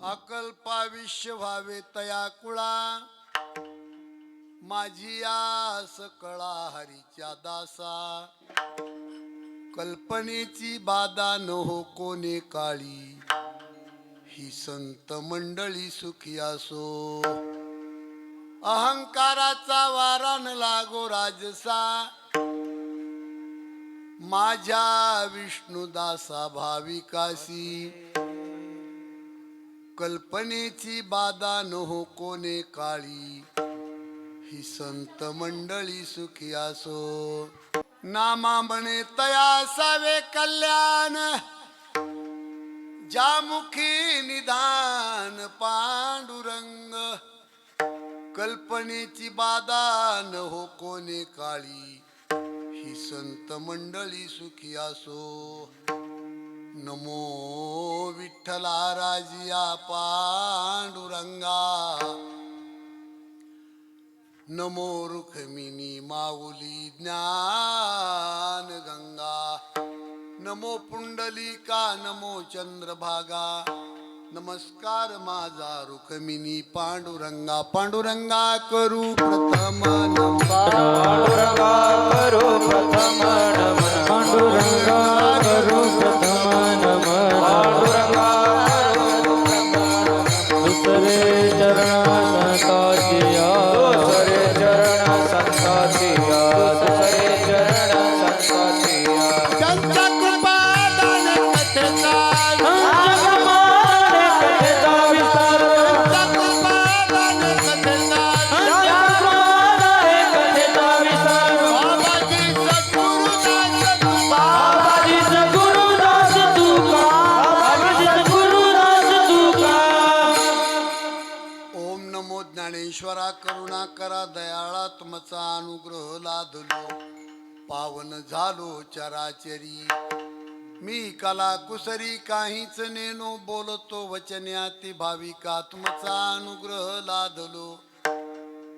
अकल्पाविष्य व्हावे तया कुळा, माझी आस कळा हरीच्या दासा. कल्पनेची बाधा न हो कोणे काळी, ही संत मंडळी सुखी असो. अहंकाराचा वारा न लागो राजसा, माझ्या विष्णुदासा भाविकासी. कल्पनेची बाधा न हो कोणे काळी, ही संत मंडळी सुखी असो. नामा म्हणे तया सावे कल्याण, ज्या मुखी निधान पांडुरंग. कल्पनेची बाधा न हो कोणे काळी, ही संत मंडळी सुखी असो. नमो विठ्ठला राजिया पांडुरंगा, नमो रुक्मिणी माऊली ज्ञान गंगा. नमो पुंडलिका नमो चंद्रभागा, नमस्कार माझा रुक्मिणी पांडुरंगा. पांडुरंगा करू प्रथम नमन, पांडुरंगा करू प्रथम नमन, पांडुरंगा करू प्रथम नमन, पांडुरंगा करू प्रथम नमन. दुसरे चरण संताचिया, दुसरे चरण संताचिया, दुसरे चरण संताचिया. त्यांच्या कृपादान कथेचा, कथेचा विस्तार, कृपादान कथेचा, कथेचा विस्तार. बाबाजी सद्गुरुदास तुका, बाबाजी सद्गुरुदास तुका, बाबाजी सद्गुरुदास तुका. ओम नमो ज्ञानेश्वरा करुणा करा दयाळा, तुमचा अनुग्रह लादलो पावन झालो चराचरी. मी कला कुसरी काहीच नेनो, बोलतो वचन्याती भाविका. तुमचा अनुग्रह लादलो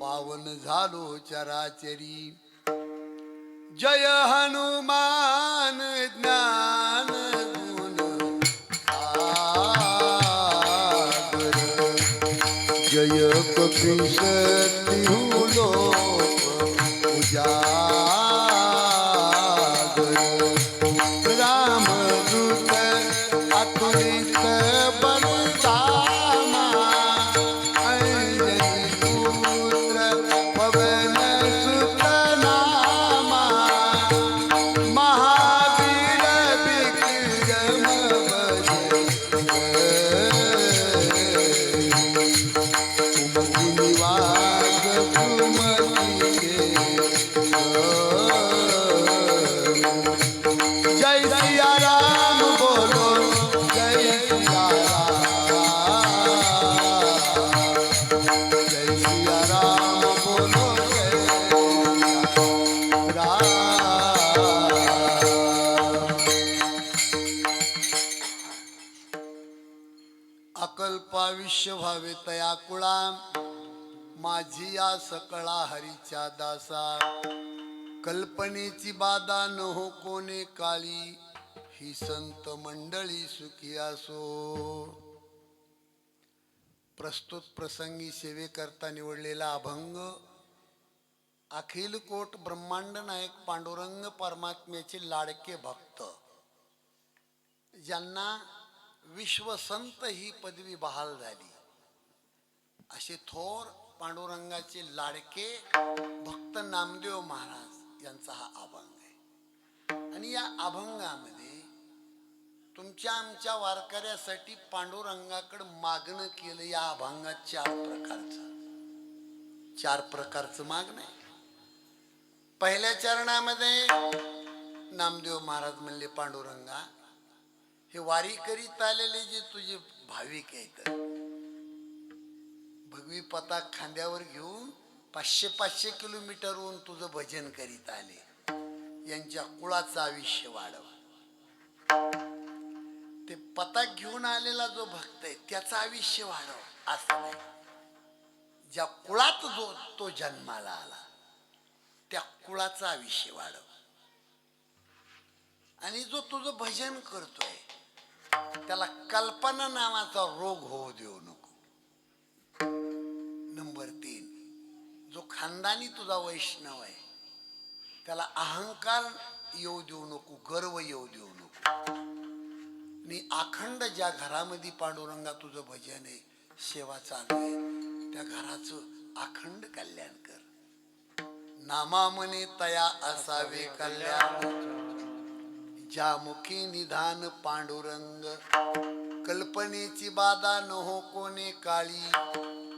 पावन झालो चराचरी. जय हनुमान ज्ञान गुण सागर, जय कपीश तिहु लोक उजागर. रामदूत अतुलित बलधामा, अंजनी पुत्र पवन सुत नामा. महावीर विक्रम कुमति निवास कुमति के. जय सिया राम बोलो, जय सिया राम, जय सिया राम बोलो, जय सिया राम. अकल्पाविष्य व्हावे तया कुळा, माझी या सकळा हरीच्या दासा. कल्पनेची बाधा न हो कोणे काळी, ही संत मंडळी सुखी असो. प्रस्तुत प्रसंगी सेवेकरता निवडलेला अभंग अखिल कोट ब्रह्मांड नायक पांडुरंग परमात्म्याचे लाडके भक्त, ज्यांना विश्वसंत ही पदवी बहाल झाली, असे थोर पांडुरंगाचे लाडके भक्त नामदेव महाराज यांचा हा अभंग आहे. आणि या अभंगामध्ये तुमच्या आमच्या वारकऱ्यासाठी पांडुरंगाकडे मागणं केलं. या अभंगात चार प्रकारचं मागणं आहे. पहिल्या चरणामध्ये नामदेव महाराज म्हणले, पांडुरंगा, हे वारी करीत आलेले जे तुझे भाविक आहेत, भगवी पताक खांद्यावर घेऊन 500-500 किलोमीटरहून तुझं भजन करीत आले, यांच्या कुळाचं आयुष्य वाढवा. ते पताक घेऊन आलेला जो भक्त आहे त्याचं आयुष्य वाढवा असं नाही. ज्या कुळात जो तो जन्माला आला त्या कुळाचं आयुष्य वाढव. आणि जो तुझं भजन करतोय त्याला कल्पना नावाचा रोग होऊ देऊ नको. नंबर 3, जो खानदानी तुझा वैष्णव आहे त्याला अहंकार येऊ देऊ नको, गर्व येऊ देऊ नको. आणि अखंड ज्या घरामध्ये पांडुरंगा तुझं भजन आहे, सेवा चालू आहे, त्या घराचं अखंड कल्याण कर. नामामने तया असावे कल्याण, ज्या मुखी निधान पांडुरंग. कल्पनेची बाधा न हो कोणे काळी,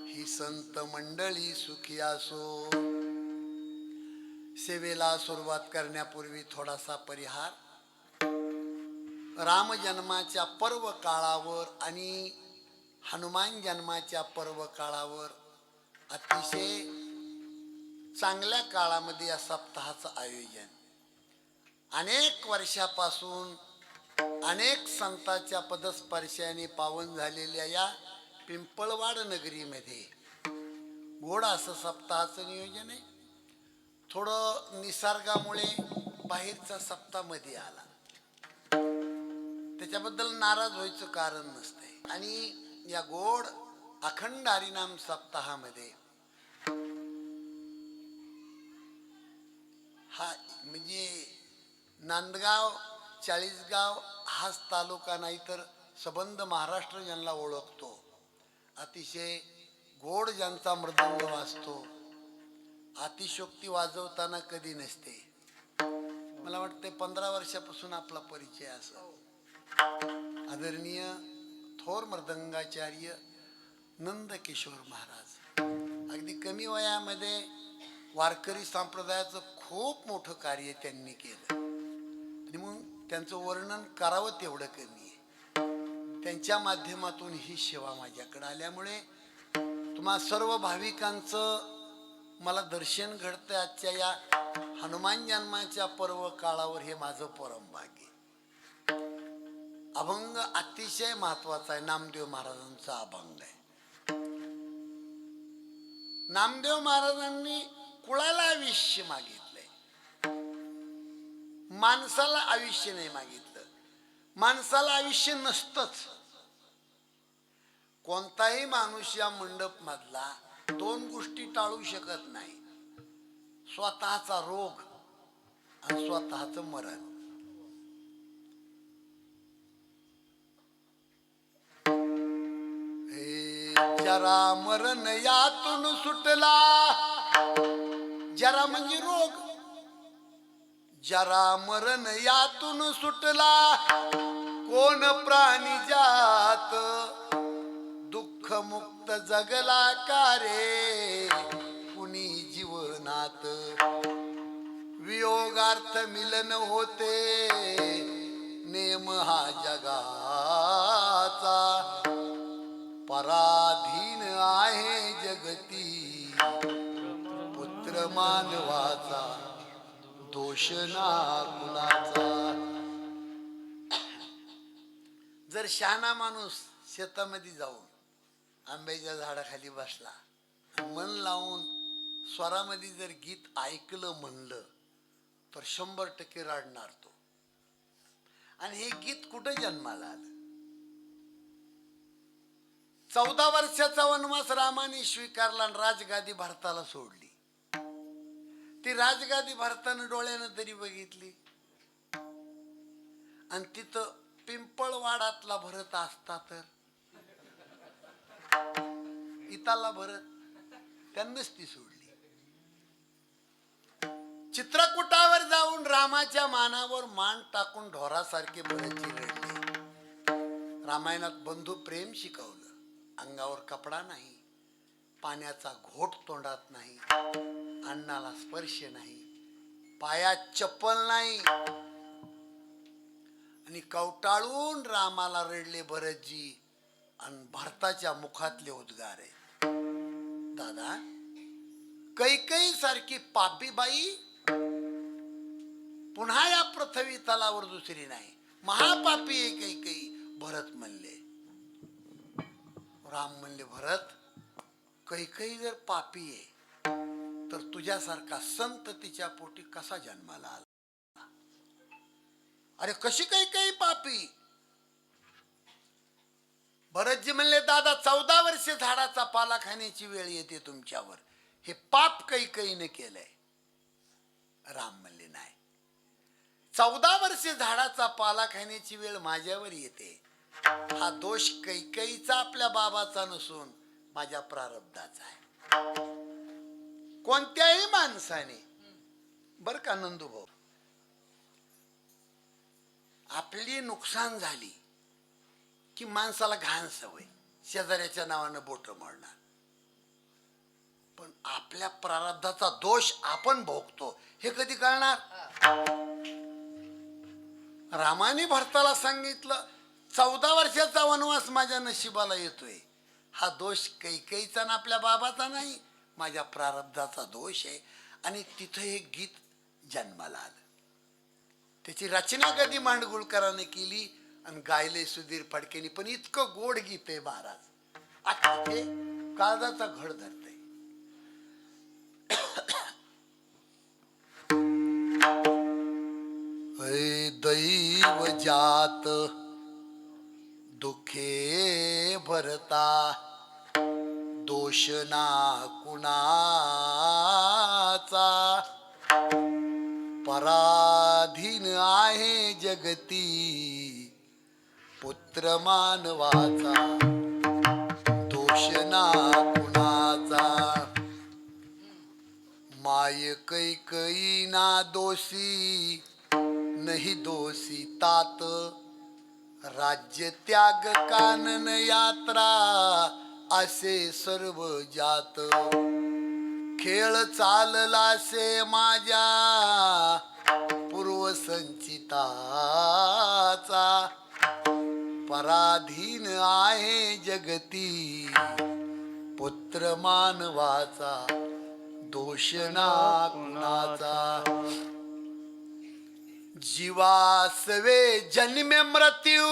ही संत मंडळी सुखी असो. सेवेला सुरुवात करण्यापूर्वी थोडासा परिहार. राम जन्माच्या पर्व काळावर आणि हनुमान जन्माच्या पर्व काळावर अतिशय चांगल्या काळामध्ये या सप्ताहाचं आयोजन अनेक वर्षापासून अनेक संतांच्या पदस्पर्शाने पावन झालेल्या या पिंपळवाड नगरीमध्ये गोड असं सप्ताहाचं नियोजन आहे. थोडं निसर्गामुळे बाहेरचा सप्ताह मध्ये आला, त्याच्याबद्दल नाराज व्हायचं कारण नसते. आणि या गोड अखंड हरिनाम सप्ताहामध्ये हा म्हणजे नांदगाव, चाळीसगाव हाच तालुका नाही तर सबंध महाराष्ट्र ज्यांना ओळखतो. अतिशय गोड ज्यांचा मृदंग वाजतो, अतिशोक्ती वाजवताना कधी नसते. मला वाटते 15 वर्षापासून आपला परिचय असं. आदरणीय थोर मृदंगाचार्य नंदकिशोर महाराज अगदी कमी वयामध्ये वारकरी संप्रदायाचं खूप मोठं कार्य त्यांनी केलं आणि मग त्यांचं वर्णन करावं तेवढं कमी आहे. त्यांच्या माध्यमातून ही सेवा माझ्याकडे आल्यामुळे तुम्हा सर्व भाविकांचं मला दर्शन घडतं. आजच्या या हनुमान जन्माच्या पर्व काळावर हे माझं परम भाग्य. अभंग अतिशय महत्वाचा आहे. नामदेव महाराजांचा अभंग आहे. नामदेव महाराजांनी कुळाला आयुष्य मागितलंय, माणसाला आयुष्य नाही मागितलं. माणसाला आयुष्य नसतंच. कोणताही माणूस या मंडप मधला 2 गोष्टी टाळू शकत नाही, स्वतःचा रोग आणि स्वतःचं मरण. जरा मरण यातून सुटला, जरा म्हणजे रोग, जरा मरण यातून सुटला, कोण प्राणी जात दुःख मुक्त जगला का रे कुणी जीवनात. वियोगार्थ मिलन होते नेम हा जगाचा, पराधीन आहे जगती पुत्र मानवाचा, दोष ना कुणाचा. जर शहाणा माणूस शेतामध्ये जाऊन आंब्याच्या झाडाखाली बसला, मन लावून स्वरामध्ये जर गीत ऐकलं म्हणलं तर 100% रडणार तो. आणि हे गीत कुठं जन्माला आलं? 14 वर्षाचा वनवास रामाने स्वीकारला आणि राजगादी भरताला सोडली. ती राजगादी भरताना डोळ्यानं तरी बघितली. आणि तिथं पिंपळवाडातला भरत असता तर इताला भरत त्यांनाच ती सोडली. चित्रकूटावर जाऊन रामाच्या मानावर मान टाकून ढोरासारखे भरतजी रडले. रामायणात बंधू प्रेम शिकवलं. अंगावर कपडा नाही, पाण्याचा घोट तोंडात नाही, अन्नाला स्पर्श नाही, पायात चप्पल नाही. आणि कवटाळून रामाला रडले भरतजी. आणि भरताच्या मुखातले उद्गार आहे, दादा कैकई सारखी पापी बाई पुन्हा या पृथ्वी तलावर दुसरी नाही, महापापी आहे कैकई. भरत म्हणले, राम म्हणले, भरत कैकई जर पापी आहे तर तुझ्यासारखा संत तिच्या पोटी कसा जन्माला आला? अरे कशी कैकई पापी? भरतजी म्हणले दादा 14 वर्षे झाडाचा पाला खाण्याची वेळ येते तुमच्यावर, हे पाप कैकेयीने केलंय. राम म्हणले नाही, 14 वर्षे झाडाचा पाला खाण्याची वेळ माझ्यावर येते, हा दोष कैकेयीचा आपल्या बाबाचा नसून माझ्या प्रारब्धाचा आहे. कोणत्याही माणसाने बर का नंदूभाऊ, आपली नुकसान झाली की माणसाला घाण सवय, शेजाऱ्याच्या नावानं बोट मोडणार. पण आपल्या प्रारब्धाचा दोष आपण भोगतो हे कधी कळणार? रामाने भरताला सांगितलं 14 वर्षाचा वनवास माझ्या नशिबाला येतोय, हा दोष कैकेयीचा ना आपल्या बाबाचा नाही, माझ्या प्रारब्धाचा दोष आहे. आणि तिथं हे गीत जन्माला आलं. त्याची रचना कधी मांडगुळकरांनी केली आणि गायले सुधीर फडकेनी, पण इतकं गोड गीत आहे महाराज, आता ते काळजाचा घड धरतंय. दैव जात दुखे भरता, दोष ना कुणाचा, पराधीन आहे जगती पुत्र मानवाचा, दोष ना कुणाचा. माय कैकेयी ना दोषी, नाही दोषी तात, राज्य त्याग कानन यात्रा, असे सर्व जात. खेळ चाललासे माझ्या पूर्वसंचिताचा, पराधीन आहे जगती पुत्र मानवाचा, दोष ना कुणाचा. जीवासवे जन्मे मृत्यू,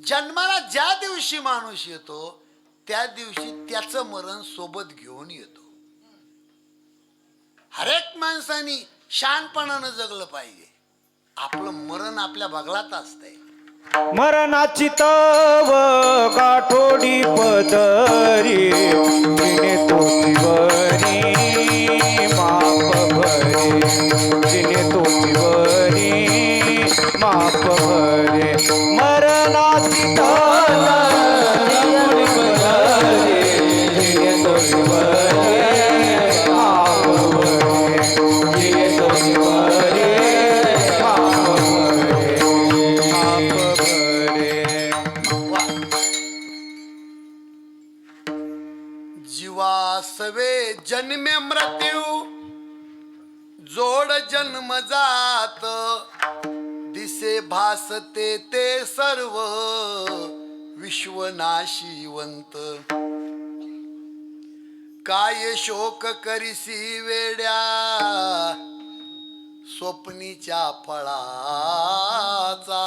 जन्माला ज्या दिवशी माणूस येतो त्या दिवशी त्याचं मरण सोबत घेऊन येतो. हरेक माणसाने शहाणपणानं जगलं पाहिजे. आपलं मरण आपल्या बगलात असतंय. मरणाची तव गाठोडी पदरी, जिने तोचीवरी माप भरे, जिने तोचीवरी माप भरे. मरणाची तव गाठोडी पदरी, जिने तोचीवरी माप भरे, जिने तोचीवरी माप भरे. जीवासवे जन्मे मृत्यू, जोड जन्म जात, दिसे भासते ते सर्व विश्वनाशिवंत. काय शोक करिसी वेड्या स्वप्नीच्या फळाचा,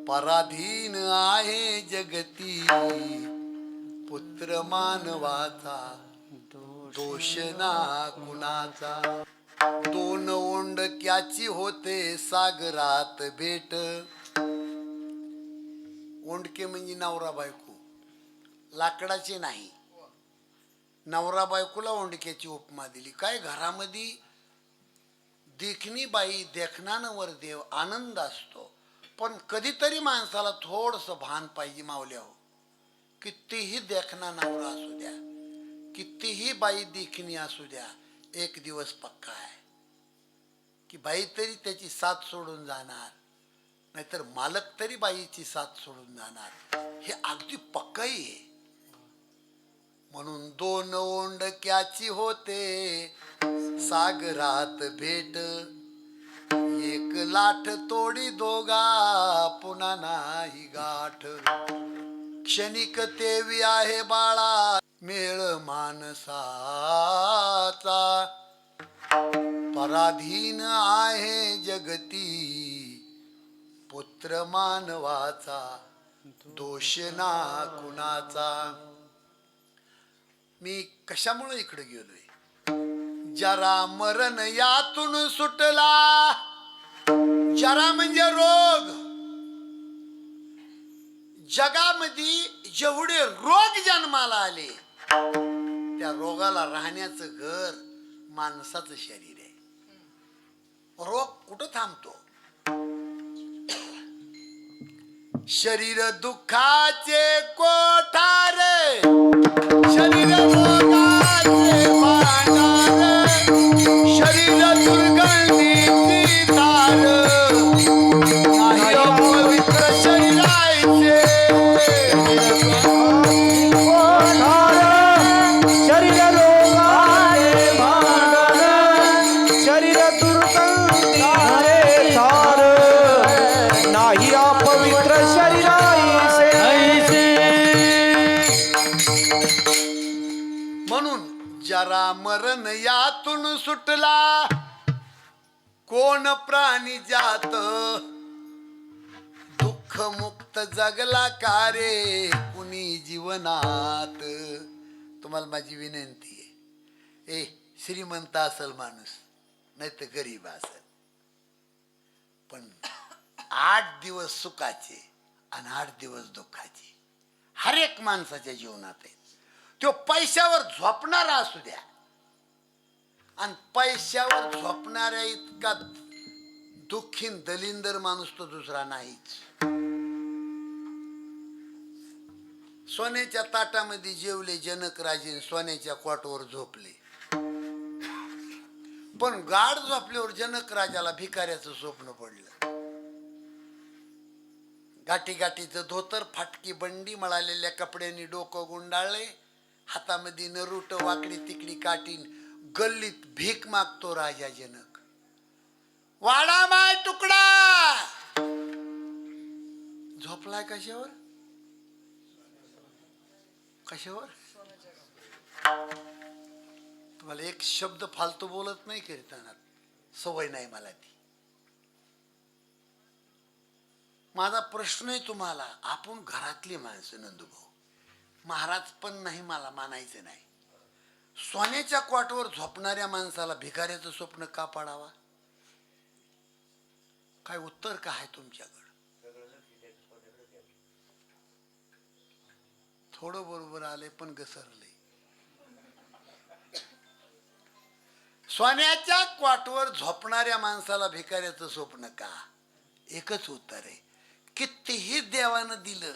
पराधीन आहे जगती पुत्र मानवाचा, दोष ना कुणाचा. दोन ओंडक्याची होते सागरात भेट, ओंडके म्हणजे नवरा बायको, लाकडाचे नाही. नवरा बायकोला ओंडक्याची उपमा दिली. काय घरामध्ये देखणी बाई देखणानं वर देव, आनंद असतो. पण कधीतरी माणसाला थोडस भान पाहिजे मावल्या हो. कितीही देखणा नवरा असू द्या, कितीही बाई देखणी असू द्या, एक दिवस पक्का आहे की बाई तरी त्याची साथ सोडून जाणार, नाहीतर मालक तरी बाईची साथ सोडून जाणार, हे अगदी पक्काही आहे. म्हणून दोन ओंडक्याची होते सागरात भेट, एक लाट तोडी दोघा पुन्हा नाही गाठ. क्षणिक तेवी आहे बाळा मेळ मानसाचा, पराधीन आहे जगती पुत्र मानवाचा, दोष ना कुणाचा. मी कशामुळे इकडे गेलोय? जरा मरण यातून सुटला. जरा म्हणजे रोग. जगामध्ये जेवढे रोग जन्माला आले त्या रोगाला राहण्याचं घर माणसाचं शरीर आहे. रोग कुठं थांबतो? शरीर दुःखाचे कोठारे, शरीर रोगाचे भांडार, शरीर दुर्गंधीची तार, नाही पवित्र शरीराचे. शरीर रोगाचे भांडण, शरीर दुर्गंधीचे तार, नाही अपवित्र शरीराईसे. म्हणून जरा मरण यातून सुटला कोण प्राणी जात, दुःख मुक्त जगला का रे कुणी जीवनात. तुम्हाला माझी विनंती आहे, श्रीमंत असेल माणूस नाही तर गरीब असेल, पण 8 दिवस सुखाचे आणि 8 दिवस दुःखाचे हर एक माणसाच्या जीवनात आहे. तो पैशावर झोपणारा असू द्या, आणि पैशावर झोपणाऱ्या इतका दुःखीन दलिंदर माणूस तो दुसरा नाहीच. सोन्याच्या ताटामध्ये जेवले जनक राजे, सोन्याच्या क्वाटवर झोपले, पण गाढ झोपल्यावर जनक राजाला भिकाऱ्याचं स्वप्न पडलं. गाठी गाठीचं धोतर, फाटकी बंडी, मळालेल्या कपड्यांनी डोकं गुंडाळले, हातामध्ये नरूट, वाकडी तिकडी काटीन, गल्लीत भीक मागतो राजा जनक. वाडा माय तुकडा. झोपलाय कशावर? कशावर? तुम्हाला एक शब्द फालतू बोलत नाही कीर्तनात, सवय नाही मला ती. माझा प्रश्न आहे तुम्हाला, आपण घरातली माणसं नंदूभाऊ, महाराज पण नाही मला मानायचं नाही, सोन्याच्या क्वाटवर झोपणाऱ्या माणसाला भिकाऱ्याचं स्वप्न का पाडावा? काय उत्तर का आहे तुमच्याकडं? थोडं बरोबर आले पण घसरले. सोन्याच्या क्वाटवर झोपणाऱ्या माणसाला भिकाऱ्याचं स्वप्न का? एकच उत्तर आहे, कितीही देवानं दिलं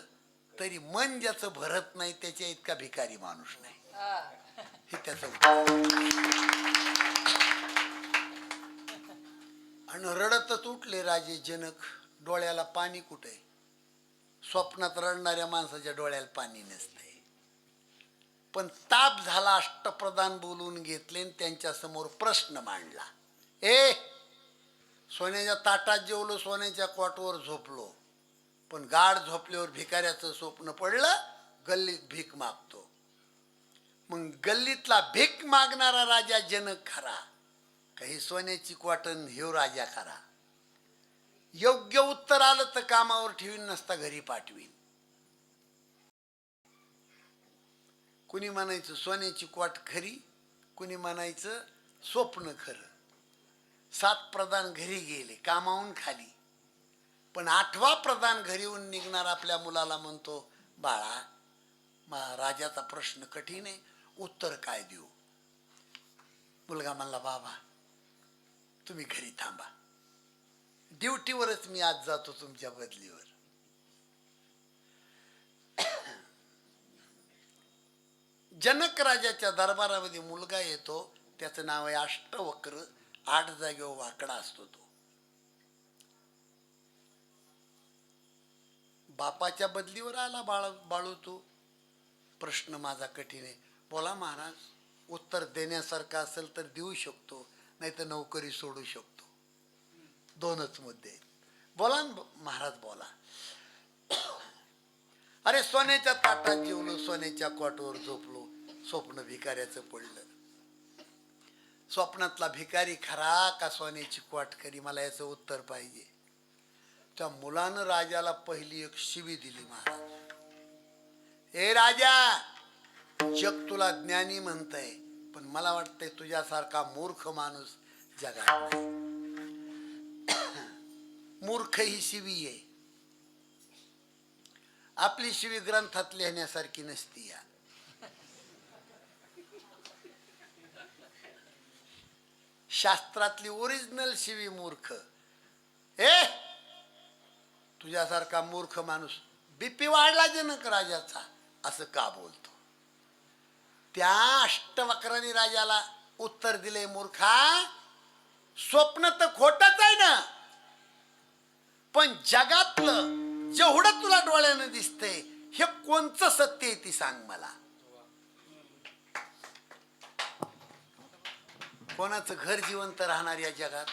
तरी मन ज्याचं भरत नाही त्याच्या इतका भिकारी माणूस नाही. हे त्याचं उत्तर. आणि रडतच उठले राजे जनक. डोळ्याला पाणी कुठे? स्वप्नात रडणाऱ्या माणसाच्या डोळ्याला पाणी नसते. पण ताप झाला, अष्टप्रधान बोलून घेतले आणि त्यांच्या समोर प्रश्न मांडला. सोन्याच्या ताटात जेवलो, सोन्याच्या क्वाटवर झोपलो, पण गाढ झोपल्यावर भिकाऱ्याचं स्वप्न पडलं, गल्लीत भीक मागतो. मग गल्लीतला भीक मागणारा राजा जनक खरा, काही सोन्याची क्वाटन ह्यो राजा खरा? योग्य उत्तर आलं तर कामावर ठेवीन, नसता घरी पाठवीन. कुणी म्हणायचं सोन्याची क्वाट खरी, कुणी म्हणायचं स्वप्न खरं. 7 प्रधान घरी गेले, कामावून खाली, पण 8वा प्रधान घरी येऊन निघणार आपल्या मुलाला म्हणतो, बाळा राजाचा प्रश्न कठीण आहे, उत्तर काय देऊ? मुलगा म्हणला, बाबा तुम्ही घरी थांबा, ड्युटीवरच मी आज जातो तुमच्या बदलीवर. जनक राजाच्या दरबारामध्ये मुलगा येतो, त्याचं नाव आहे अष्टवक्र. 8 जागेवर वाकडा असतो तो. बापाच्या बदलीवर आला बाळू तू. प्रश्न माझा कठीण आहे. बोला महाराज, उत्तर देण्यासारखं असेल तर देऊ शकतो, नाही तर नोकरी सोडू शकतो. 2च मुद्दे आहेत. बोला महाराज बोला. अरे सोन्याच्या ताटात जेवलो, सोन्याच्या क्वाटवर झोपलो, स्वप्न भिकाऱ्याचं पडलं. स्वप्नातला भिकारी खरा का सोन्याची क्वाट खरी? मला याचं उत्तर पाहिजे. त्या मुलानं राजाला पहिली एक शिवी दिली. महाराज, हे राजा, जग तुला ज्ञानी म्हणतंय, पण मला वाटतंय तुझ्यासारखा मूर्ख माणूस जगात नाही. मूर्ख ही शिवी आहे. आपली शिवी ग्रंथात लिहिण्यासारखी नसती या. शास्त्रातली ओरिजिनल शिवी मूर्ख. तुझ्यासारखा मूर्ख माणूस बीपी वाढला जनक राजाचा असं का बोलतो? त्या अष्टवक्राने राजाला उत्तर दिले, मूर्खा स्वप्न तर खोटच आहे ना, पण जगातलं जेवढं तुला डोळ्यानं दिसतंय हे कोणचं सत्य आहे ती सांग मला. कोणाचं घर जिवंत राहणार या जगात?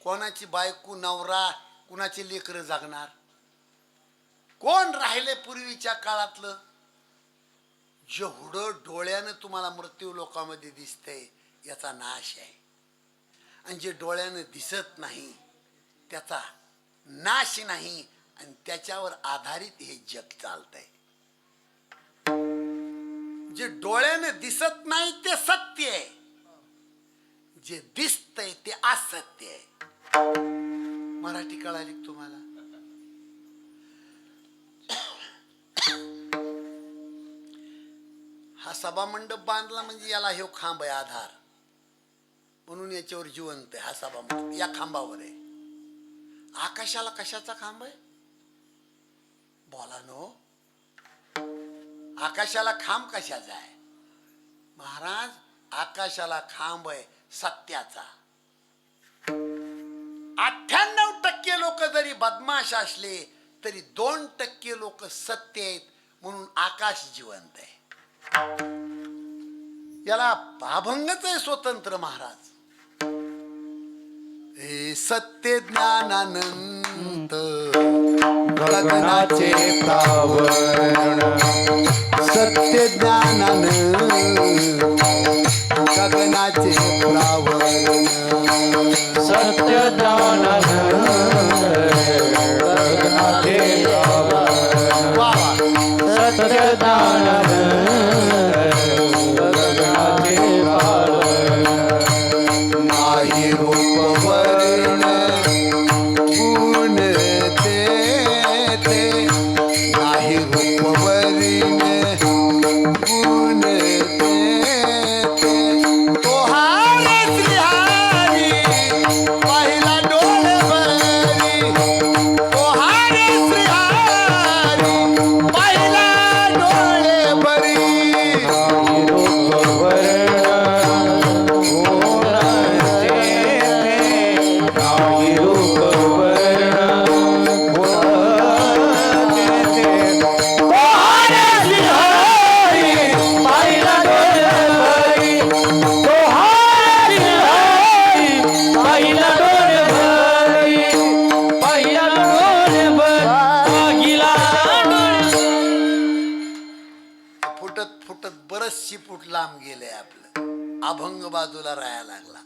कोणाची बायको नवरा कुणाची लेकरं जागणार? कोण राहिले पूर्वीच्या काळातलं? जेवढं डोळ्यानं तुम्हाला मृत्यू लोकांमध्ये दिसतंय याचा नाश आहे, आणि जे डोळ्यानं दिसत नाही त्याचा नाश नाही, आणि त्याच्यावर आधारित हे जग चालतंय. जे डोळ्यानं दिसत नाही ते सत्य आहे, जे दिसतंय ते असत्य आहे. मराठी कळाली तुम्हाला? हा सभामंडप बांधला म्हणजे याला हे खांब आहे आधार, म्हणून याच्यावर जिवंत आहे हा सभामंडप. या खांबावर आहे. आकाशाला कशाचा खांब आहे? बोला नो, आकाशाला खांब कशाचा आहे? महाराज, आकाशाला खांब आहे सत्याचा. 98% लोक जरी बदमाश असले तरी 2% लोक सत्य आहेत, म्हणून आकाश जिवंत आहे. याला अभंगच आहे स्वतंत्र महाराज. हे सत्य ज्ञानानंत गगनाचे प्रावरण, सत्य ज्ञानानंत गगनाचे प्रावरण, सत्य ज्ञानानंद गगनाचे प्रावरण, वा वा. सत्य ज्ञानानंद गगनाचे प्रावरण. नाही रूप वर्ण गुण ते नाही रूप वर्ण गुण तो हारे श्रीहारी पहिला डोळे भरी, तो हारे श्रीहारी पहिला डोळे भरी. फुटत फुटत बरचशी फूट लांब गेले आपलं. अभंग बाजूला राहायला लागला.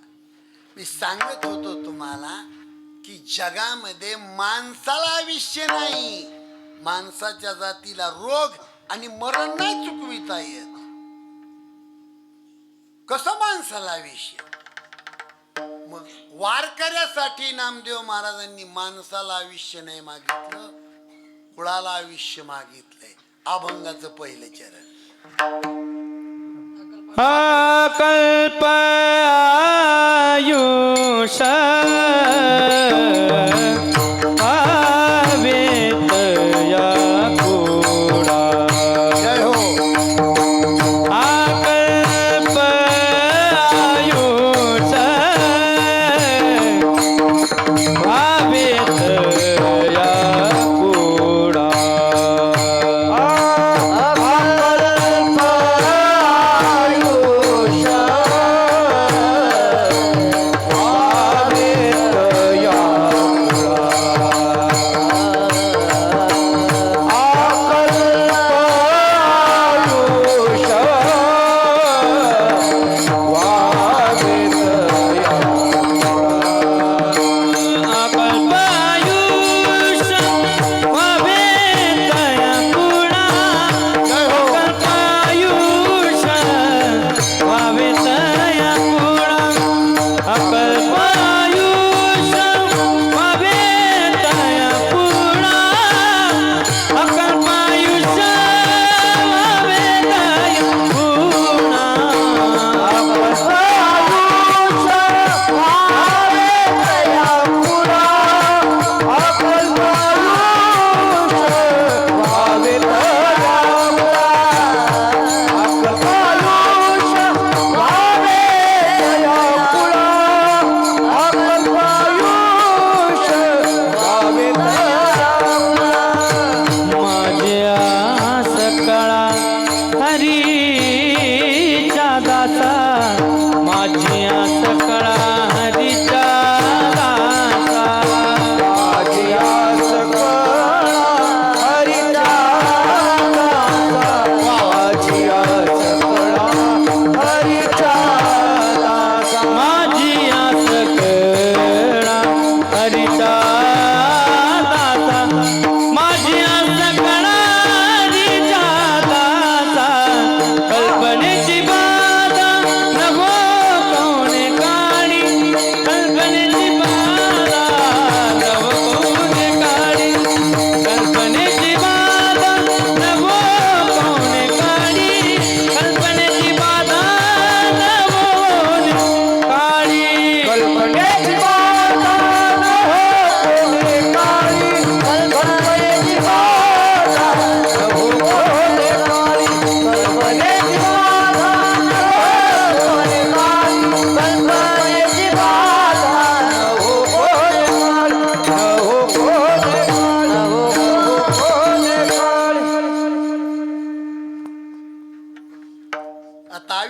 मी सांगत होतो तुम्हाला की जगामध्ये माणसाला आयुष्य नाही, माणसाच्या जातीला रोग आणि मरण नाही चुकविता येत. कसं माणसाला आयुष्य? मग वारकऱ्यासाठी नामदेव महाराजांनी माणसाला आयुष्य नाही मागितलं, कुळाला आयुष्य मागितलंय. अभंगाचं पहिलं चरण. अकल्प आयुष आवेत या कुडा. जय हो. अकल्प आयुष आवेत या कुडा.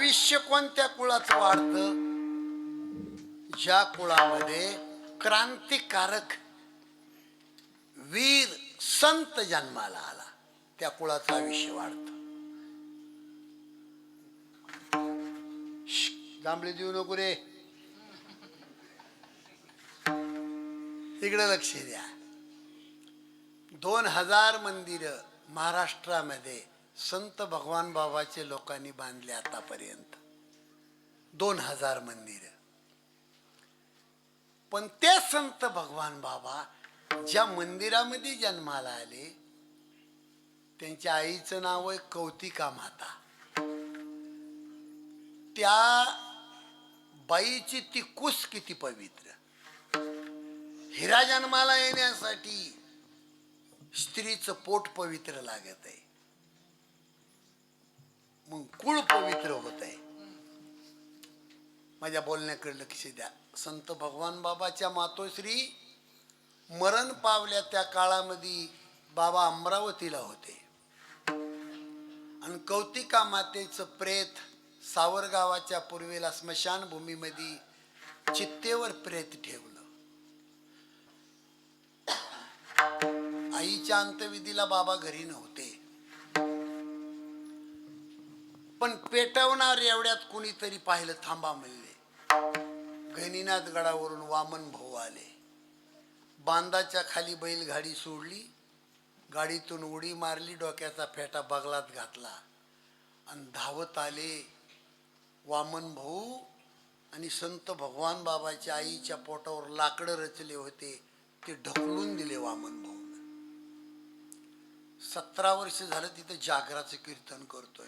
आयुष्य कोणत्या कुळाचं वाढतं? ज्या कुळामध्ये क्रांतिकारक वीर संत जन्माला आला त्या कुळाचं आयुष्य वाढतं. जांभळे देऊ नको रे, इकडे लक्ष द्या. 2000 मंदिर महाराष्ट्रामध्ये संत भगवान बाबाचे लोकांनी बांधले आतापर्यंत. 2000 मंदिर. पण ते संत भगवान बाबा ज्या मंदिरामध्ये जन्माला आले त्यांच्या आईचं नाव आहे कौतिका माता. त्या बाईची ती कुस किती पवित्र. हिरा जन्माला येण्यासाठी स्त्रीचं पोट पवित्र लागत आहे, मग कुळ पवित्र होत आहे. माझ्या बोलण्याकडे लक्ष द्या. संत भगवान बाबाच्या मातोश्री मरण पावल्या त्या काळामध्ये बाबा अमरावतीला होते आणि कौतिका मातेचं प्रेत सावरगावाच्या पूर्वेला स्मशानभूमीमध्ये चित्तेवर प्रेत ठेवलं. आईच्या अंत्यविधीला बाबा घरी नव्हते, पण पेटवणार एवढ्यात कुणीतरी पाहिलं. थांबा म्हणले. गहिनीनाथ गडावरून वामन भाऊ आले. बांधाच्या खाली बैलगाडी सोडली, गाडीतून उडी मारली, डोक्याचा फेटा बगलात घातला आणि धावत आले. वामन भाऊ आणि संत भगवान बाबाच्या आईच्या पोटावर लाकडं रचले होते ते ढकलून दिले वामन भाऊ. 17 वर्ष झालं तिथं जागराचं कीर्तन करतोय.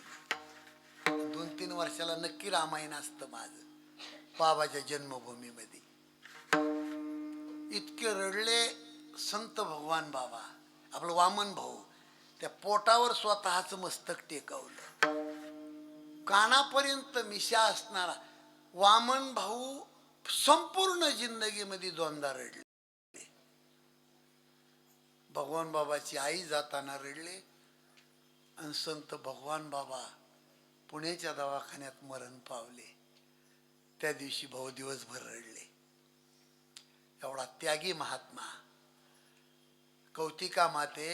2-3 वर्षाला नक्की रामायण असतं माझं बाबाच्या जन्मभूमीमध्ये. इतके रडले संत भगवान बाबा. आपलं वामन भाऊ त्या पोटावर स्वतःच मस्तक टेकवलं. कानापर्यंत मिशा असणारा वामन भाऊ संपूर्ण जिंदगीमध्ये 2दा रडले. भगवान बाबाची आई जाताना रडले आणि संत भगवान बाबा पुण्याच्या दवाखान्यात मरण पावले. त्या दिवशी भाऊ दिवसभर रडले. एवढा त्यागी महात्मा. कौतिका माते,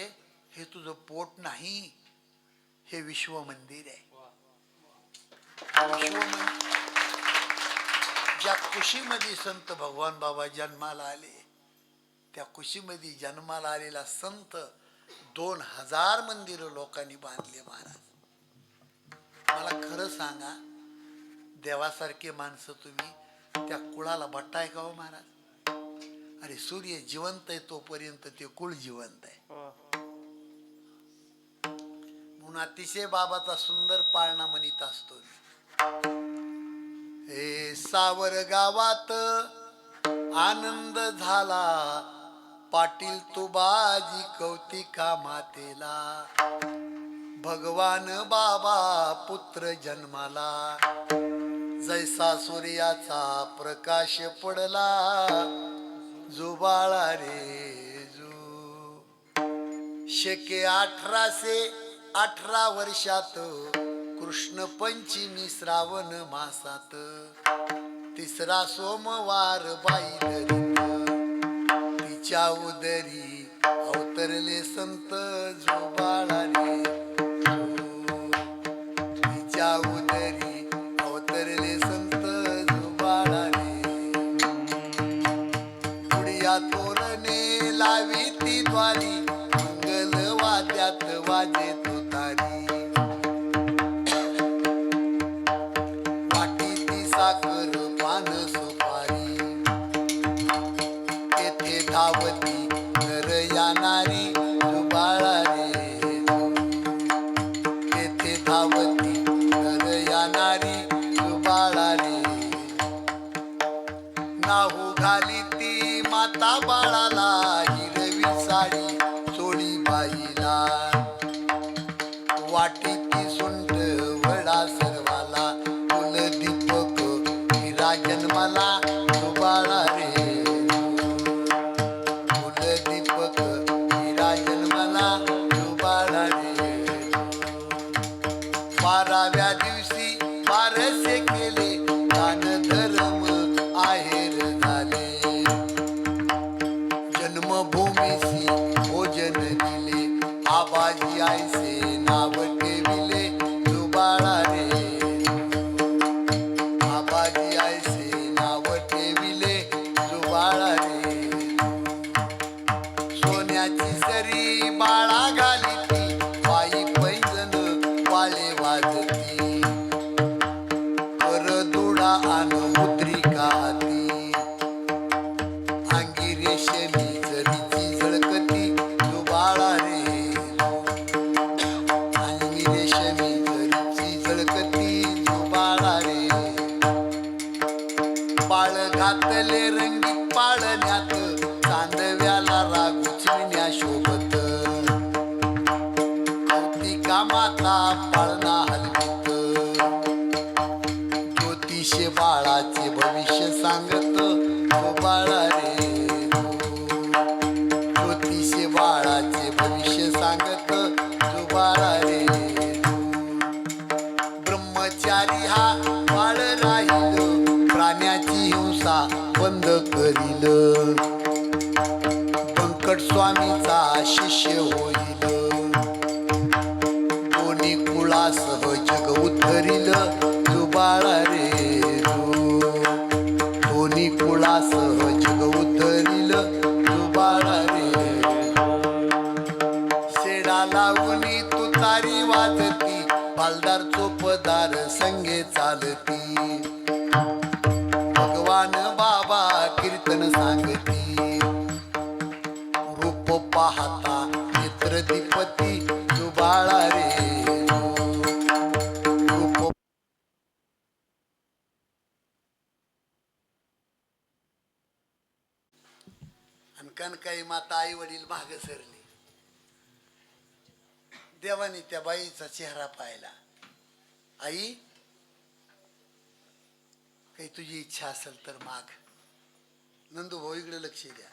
हे तुझं पोट नाही, हे विश्व मंदिर आहे. ज्या कुशीमध्ये संत भगवान बाबा जन्माला आले त्या कुशीमध्ये जन्माला आलेला संत 2000 मंदिर लोकांनी बांधले. महाराज मला खरं सांगा, देवासारखे माणसं तुम्ही त्या कुळाला बट्टाय का हो महाराज? अरे सूर्य जिवंत आहे तोपर्यंत ते कुळ जिवंत आहे. म्हणून अतिशय बाबाचा सुंदर पाळणा म्हणीत असतो. हे सावर गावात आनंद झाला, पाटील तुबाजी कौतिका मातेला. भगवान बाबा पुत्र जन्माला, जैसा सूर्याचा प्रकाश पडला, जुबाळा रे जू. शके 1818 वर्षात कृष्ण पंचमी श्रावण मासात, तिसरा सोमवार बाई धरीत, तिच्या उदरी अवतरले संत जुबाळा रे जू. तिच्या उदरी अवतरले संत जुबाळा रे. पुढ्या तोरणे लावी ती द्वारी, मंगल वाद्यात वाजे तुतारी. वाटी ती साखर पान सुपारी, तेथे धावती नर यानारी जुबाळा रे जू. तेथे धावती नर यानारी जुबाळा रे. नाहू घाली ती माता बाळाला, हिरवी साडी चोळी बाईला. वाटी ती सुंट वडा सर्वाला, कुल दीपक हिरा जन्माला जुबाळा रे. कुल दीपक हिरा जन्माला जुबाळा रे. 12व्या दिवशी बारस आबाजी आईसे नाव ठेविले जुबाळा रे, आबाजी आईसे नाव ठेविले जुबाळा रे. सोन्याची सरी बाळा घालिती, बाई पैंजण वाळे वाजती, कर दुडा आन मुद्रिका हाती, अंगी रेशमी जरीची झळकती जुबाळा रे, अंगी रेशमी जरीची झळकती जुबाळा रे. पाळ घातले रंगीत पाळण्यात, चांदव्याला रागुचविण्या शोभत, कौतिका माता पाळणा हलवीत, ज्योतिषे बाळाचे भविष्य सांगत जुबाळा रे, ज्योतिषे बाळाचे भविष्य सांगत जुबाळा रे. ब्रह्मचारी हा बाळ राहील, प्राण्याची हिंसा बंद करील, व्यंकट स्वामीचा शिष्य होईल, दोन्ही कुळासह जग उद्धरिल जुबाळा रे, दोन्ही कुळासह जग उद्धरिल जुबाळा रे. शेडा लावणी तुतारी वाजती, बालदार चोपदार संगे चालती, भगवान बाबा कीर्तन सांगती, रूप पाहता नेत्र दीपती जुबाळा रे, रूप. आणि कनकाई माता आई वडील माग सरले, देवाने त्या बाईचा चेहरा पाहिला. आई, काही तुझी इच्छा असेल तर माग. नंदू भाऊ इकडे लक्ष द्या.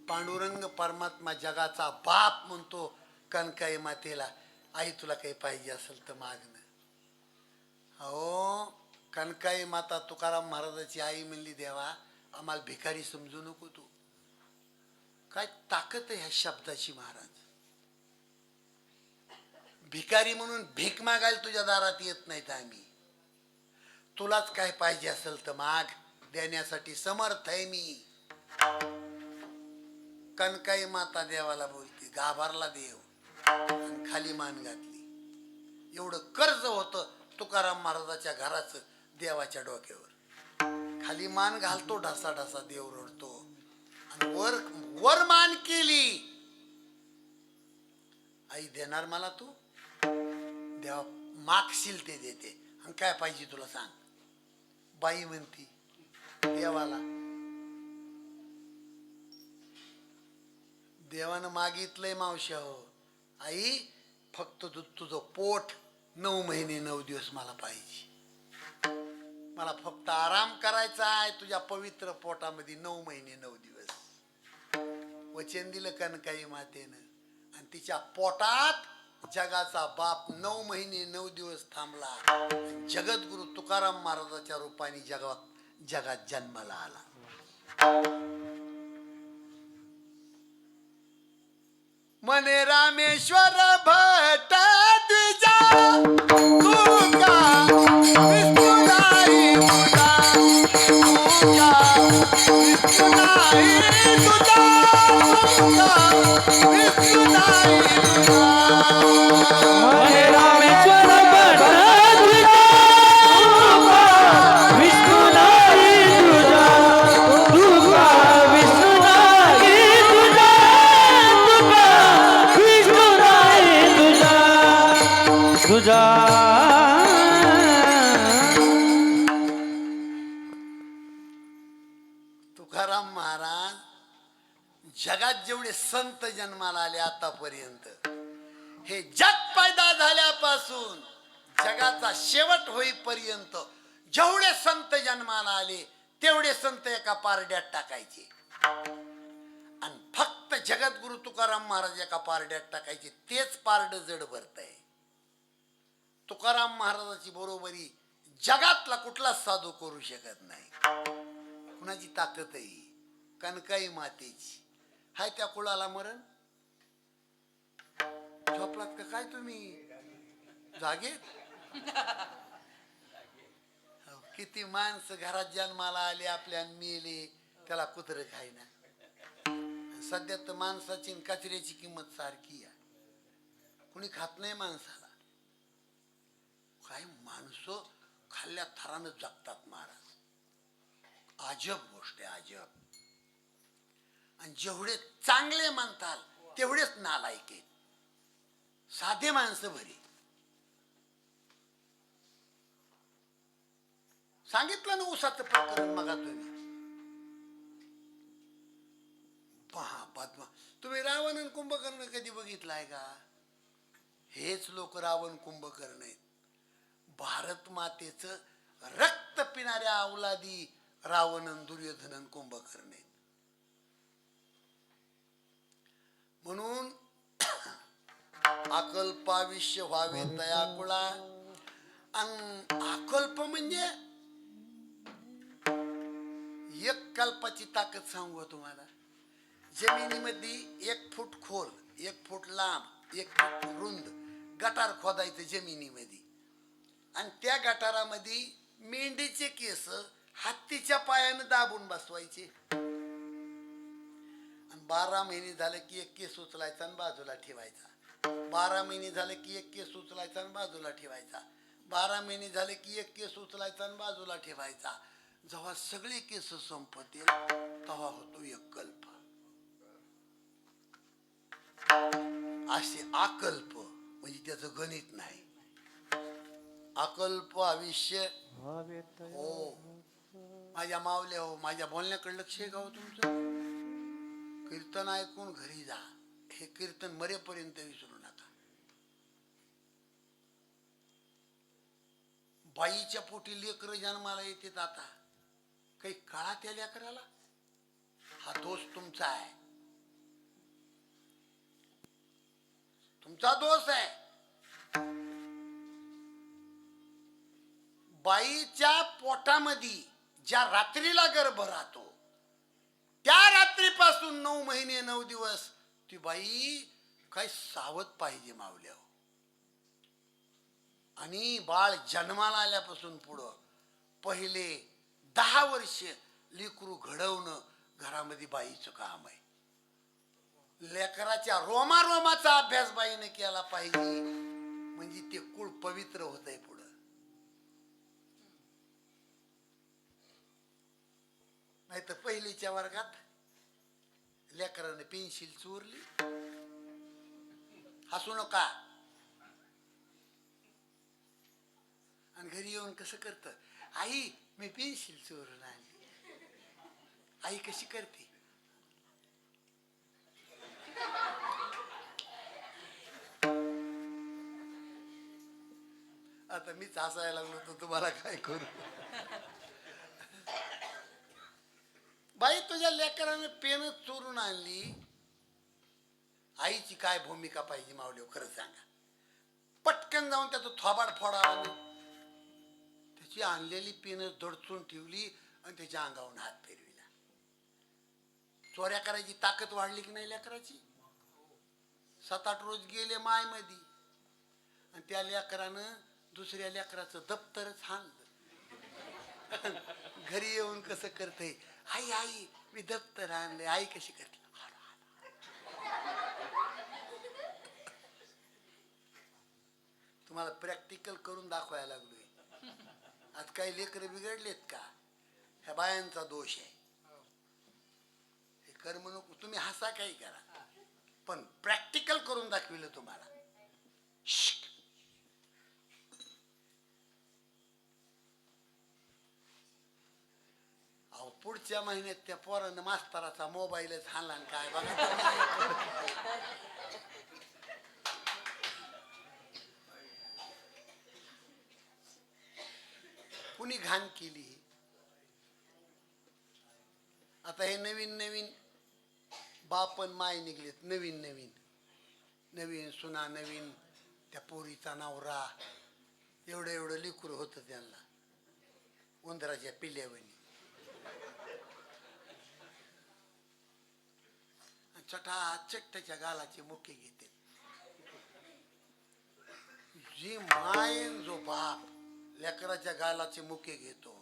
पांडुरंग परमात्मा जगाचा बाप म्हणतो कनकाई मातेला, आई तुला काही पाहिजे असेल तर माग ना. अहो, कनकाई माता तुकाराम महाराजाची आई म्हणली, देवा आम्हाला भिकारी समजू नको तू. काय ताकद आहे ह्या शब्दाची महाराज. भिकारी म्हणून भीक मागायला तुझ्या दारात येत नाहीत आम्ही. तुलाच काय पाहिजे असेल तर माग, देण्यासाठी समर्थ आहे मी. कनकाई माता देवाला बोलते, गाभारला देव आणि खाली मान घातली. एवढं कर्ज होतं तुकाराम महाराजाच्या घराचं देवाच्या डोक्यावर. खाली मान घालतो, ढासा ढासा देव रडतो, आणि वर वर मान केली. आई देणार मला तू, देवा मागशील ते देते. आणि काय पाहिजे तुला सांग. बाई म्हणती देवाला, देवानं मागितलंय मावश्या हो आई, फक्त तुझं पोट 9 महिने 9 दिवस मला पाहिजे. मला फक्त आराम करायचा आहे तुझ्या पवित्र पोटामध्ये 9 महिने 9 दिवस. वचन दिलं कनकाई मातेनं, आणि तिच्या पोटात जगाचा बाप 9 महिने 9 दिवस थांबला. जगद्गुरु तुकाराम महाराजाच्या रूपाने जगात जन्माला आला. मने रामेश्वर भट द्विजा, तुका विष्णु नाही तुझा, तुका विष्णु नाही तुझा, तुका विष्णु नाही तुझा. मने रामेश्वर भट द्विजा, तुका विष्णु नाही तुझा, तुका विष्णु नाही तुझा, तुका विष्णु नाही तुझा. तुकाराम महाराज जगात जेवढे संत जन्माला आले आतापर्यंत, हे जग पैदा झाल्यापासून जगाचा शेवट होईपर्यंत जेवढे संत जन्माला आले तेवढे संत एका पारड्यात टाकायचे, आणि फक्त जगद्गुरु तुकाराम महाराज एका पारड्यात टाकायचे. तेच पारड जड भरत आहे. तुकाराम महाराजाची बरोबरी जगातला कुठलाच साधू करू शकत नाही. कुणाची ताकद आहे? कनकाई मातेची. हाय त्या कुळाला मरण. झोपलात का काय तुम्ही जागेत? हो, किती माणसं घरात जन्माला आले आपल्या मेले, त्याला कुत्र खायना. सध्या तर माणसाची आणि कचऱ्याची किंमत सारखी आहे. कुणी खात नाही माणसाला. काय माणसं खाल्ल्या थरानं जगतात महाराज. अजब गोष्ट आहे, अजब. आणि जेवढे चांगले म्हणताल तेवढेच नालायक आहेत. साधे माणसं भरी. सांगितलं ना उसाचं प्रकरण मगा तुम्ही. पहा पद्मा, तुम्ही रावण आणि कुंभकर्ण कधी बघितलाय का? हेच लोक रावण कुंभकर्ण आहेत. भारत मातेचं रक्त पिणाऱ्या अवलादी रावण आणि दुर्योधन आणि कुंभकर्ण आहेत. म्हणून अकल्पाविष्य व्हावे तयाकुळा. अकल्प म्हणजे एक कल्पाची ताकद सांगू तुम्हाला. जमिनीमध्ये 1 फूट खोल, 1 फूट लांब, 1 फूट रुंद गटार खोदायचं जमिनीमध्ये. आणि त्या गटारामध्ये मेंढीचे केस हत्तीच्या पायानं दाबून बसवायचे. आणि 12 महिने झाले की 1 केस उचलायचा आणि बाजूला ठेवायचा. 12 महिने झाले की 1 केस उचलायचा आणि बाजूला ठेवायचा. 12 महिने झाले की 1 केस उचलायचा आणि बाजूला ठेवायचा. जेव्हा सगळे केस संपतील तेव्हा होतो 1 कल्प. असे अकल्प म्हणजे त्याचं गणित नाही. अकल्प आयुष्य. हो माझ्या मावल्या, हो माझ्या बोलण्याकडे लक्ष आहे का हो तुमचं? कीर्तन ऐकून घरी जा. हे कीर्तन मरेपर्यंत विसरू नका. बाईच्या पोटी लेकरं जन्माला येतात. आता काही कळा त्या लेकराला? हा दोष तुमचा आहे, तुमचा दोष आहे. बाईच्या पोटामध्ये ज्या रात्रीला गर्भ राहतो त्या रात्रीपासून 9 महिने 9 दिवस ती बाई काय सावध पाहिजे मावल्या. आणि बाळ जन्माला आल्यापासून पुढं पहिले 10 वर्ष लेकरू घडवणं घरामध्ये बाईचं काम आहे. लेकराच्या रोमारोमाचा अभ्यास बाईने केला पाहिजे, म्हणजे ते कुळ पवित्र होतंय पुढं. नाही तर पहिलीच्या वर्गात लेकराने पेन्सिल चोरली. हसू नका. आणि घरी येऊन कसं करतं, आई मी पेन्सिल चोरून आणली. आई कशी करते? आता मीच हसायला लागलो तर तुम्हाला काय करू. बाई तुझ्या लेकराने पेन चोरून आणली. आईची काय भूमिका पाहिजे मावली खरं सांगा. पटकन जाऊन त्याचं थोबाड फोडावा. त्याची आणलेली पेन दडचून ठेवली आणि त्याच्या अंगावरून हात फिरविला. चोऱ्या करायची ताकद वाढली की नाही लेकराची? 7-8 रोज गेले मायमध्ये आणि त्या लेकरानं दुसऱ्या लेकराचं दप्तरच हाणलं. घरी येऊन कसं करते, आई आई मी दप्तर आणले. आई कशी करते, तुम्हाला प्रॅक्टिकल करून दाखवायला लागलोय. आज काही लेकरं बिघडलेत का? ह्या बायांचा दोष आहे. हे कर्म नको. तुम्ही हसा काही करा पण प्रॅक्टिकल करून दाखविलं तुम्हाला. अहो पुढच्या महिन्यात त्या पोरानं मास्तराचा मोबाईलच हाणला काय बघा. कुणी घाण केली? आता हे नवीन नवीन बापन माय निघलेत. नवीन नवीन नवीन सुना, नवीन त्या पोरीचा नवरा. एवढं एवढं लिकूर होतं त्यांना उंदराच्या पिल्यावणी. चटाचट त्याच्या गालाचे मुके घेते. जी मायन जो बाप लेकराच्या गालाचे मुके घेतो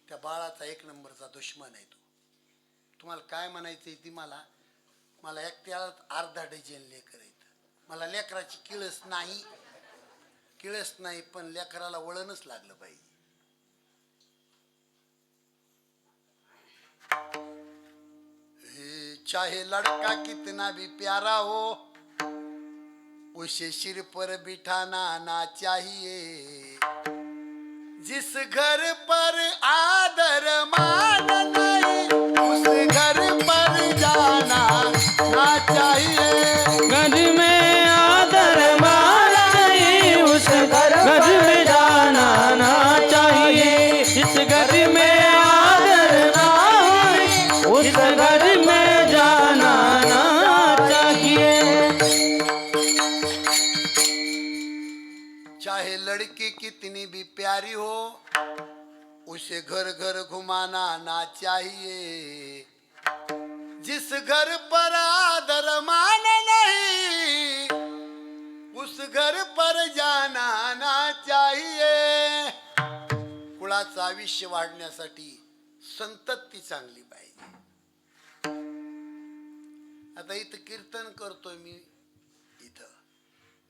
त्या बाळाचा एक नंबरचा दुश्मन आहे तो. तुम्हाला काय म्हणायचंय ती मला एकट्याला अर्धा डझन लेकर आहेत. मला लेकराची किळस नाही पण लेकराला वळणच लागलं पाहिजे. चाहे लड़का कितना भी प्यारा हो उसे सिर पर बिठाना ना चाहिए. जिस घर पर आदर मान नहीं उस घर पर जाना ना चाहिए. घर में आदर मान नहीं उस घर में जाना ना चाहिए. जिस घर में आदर ना हो उस घर में जाना ना चाहिए. चाहे लड़की कितनी भी प्यारी हो उसे घर घर घुमाना ना चाहिए. जिस घर पर आदर मान नहीं उस घर पर जाना ना चाहिए. कुळाचं आयुष्य वाढण्यासाठी संतती चांगली पाहिजे. आता इथं कीर्तन करतोय मी. इथं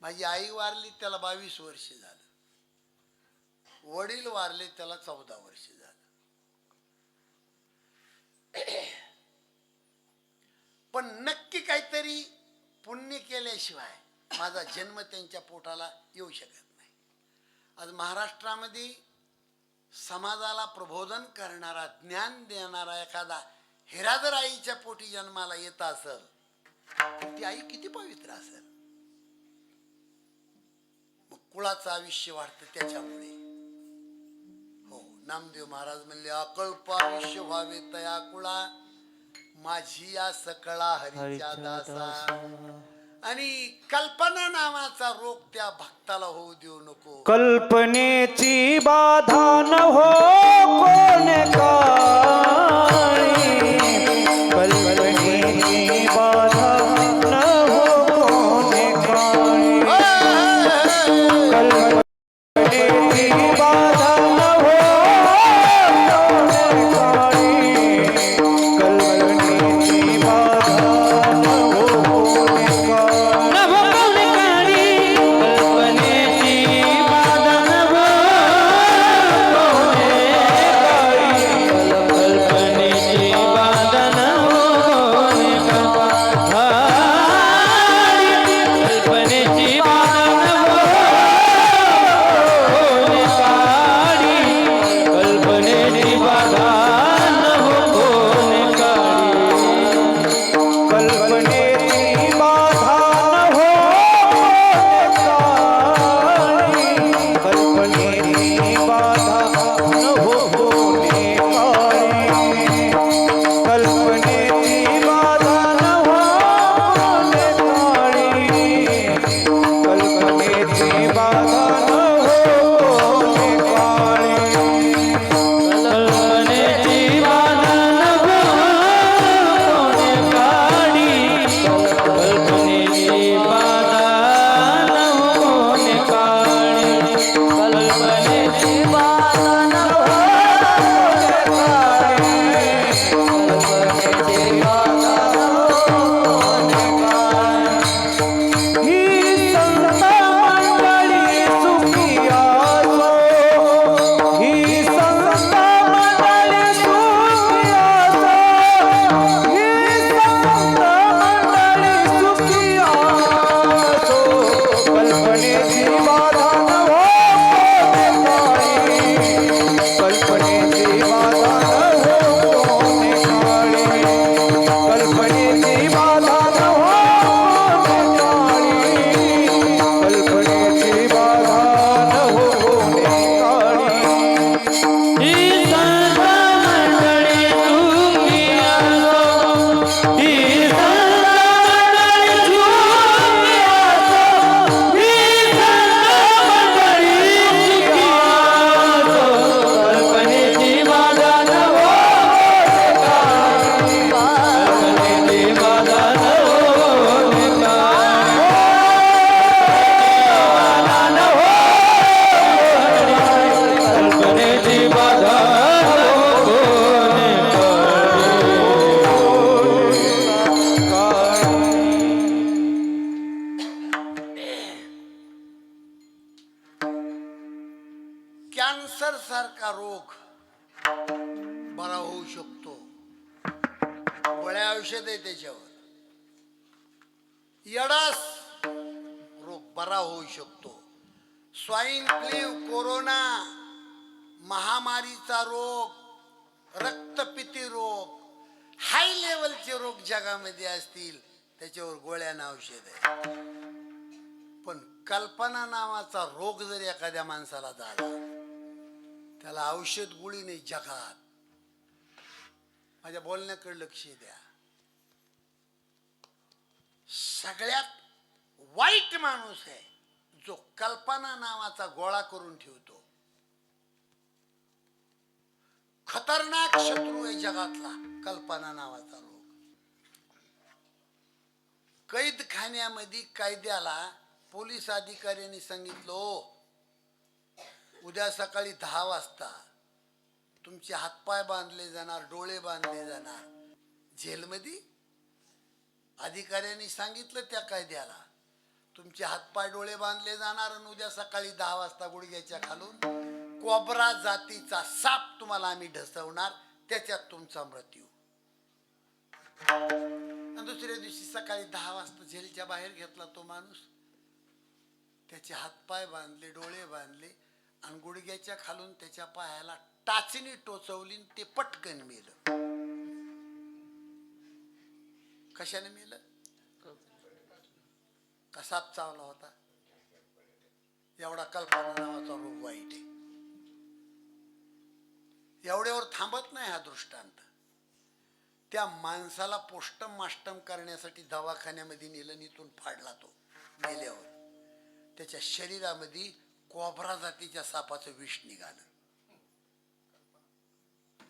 माझी आई वारली त्याला 22 वर्ष झालं. वडील वारले त्याला 14 वर्ष झालं. पण नक्की काहीतरी पुण्य केल्याशिवाय माझा जन्म त्यांच्या पोटाला येऊ शकत नाही. आज महाराष्ट्रामध्ये समाजाला प्रबोधन करणारा ज्ञान देणारा एखादा हिरा जर आईच्या पोटी जन्माला येत असेल तर ती आई किती पवित्र असेल. मग कुळाचं आयुष्य वाढतं त्याच्यामुळे. हो, नामदेव महाराज म्हणले अकल्प आयुष्य व्हावे तया कुळा माझी या सकळा हरीच्या दासा. आणि कल्पना नावाचा रोग त्या भक्ताला होऊ देऊ नको. कल्पनेची बाधा न हो कोण काळी. कल्पनेची बाधा न हो कोण काळी. कल्पनेची बाधा न हो कोण काळी. कल्पनेची बाधा न हो कोण काळी. कल्पनेची बाधा न हो कोण काळी. सारखा रोग बरा होऊ शकतो. गोळ्या औषध आहे त्याच्यावर. यडस रोग बरा होऊ शकतो. स्वाईन फ्लू, कोरोना, महामारीचा रोग, रक्तपिती रोग, हाय लेवलचे रोग जगामध्ये असतील त्याच्यावर गोळ्यानं औषध आहे. पण कल्पना नावाचा रोग जर एखाद्या माणसाला झाला त्याला औषध गोळी नाही जगात. माझ्या बोलण्याकडे लक्ष द्या. सगळ्यात वाईट माणूस आहे जो कल्पना नावाचा गोळा करून ठेवतो. खतरनाक शत्रू आहे जगातला कल्पना नावाचा रोग. कैदखान्यामध्ये कैद्याला पोलीस अधिकाऱ्यांनी सांगितलं, उद्या सकाळी 10 वाजता तुमचे हातपाय बांधले जाणार, डोळे बांधले जाणार. जेलमध्ये अधिकाऱ्यांनी सांगितलं त्या कैद्याला, तुमचे हातपाय डोळे बांधले जाणार आणि उद्या सकाळी 10 वाजता गुडघ्याच्या खालून कोब्रा जातीचा साप तुम्हाला आम्ही ढसवणार, त्याच्यात तुमचा मृत्यू. दुसऱ्या दिवशी सकाळी 10 वाजता जेलच्या बाहेर घेतला तो माणूस. त्याचे हातपाय बांधले, डोळे बांधले आणि गुडघ्याच्या खालून त्याच्या पायाला टाचणी टोचवली. ते पटकन मेलं. कशाने मेलं? कसाप चावला होता. एवढा कल्पना नावाचा रोग वाईट आहे. एवढ्यावर थांबत नाही हा दृष्टांत. त्या माणसाला पोस्टमार्टम करण्यासाठी दवाखान्यामध्ये नेलं, इथून फाडला तो मेल्यावर. त्याच्या शरीरामध्ये कोब्रा जातीच्या सापाचं विष निघालं.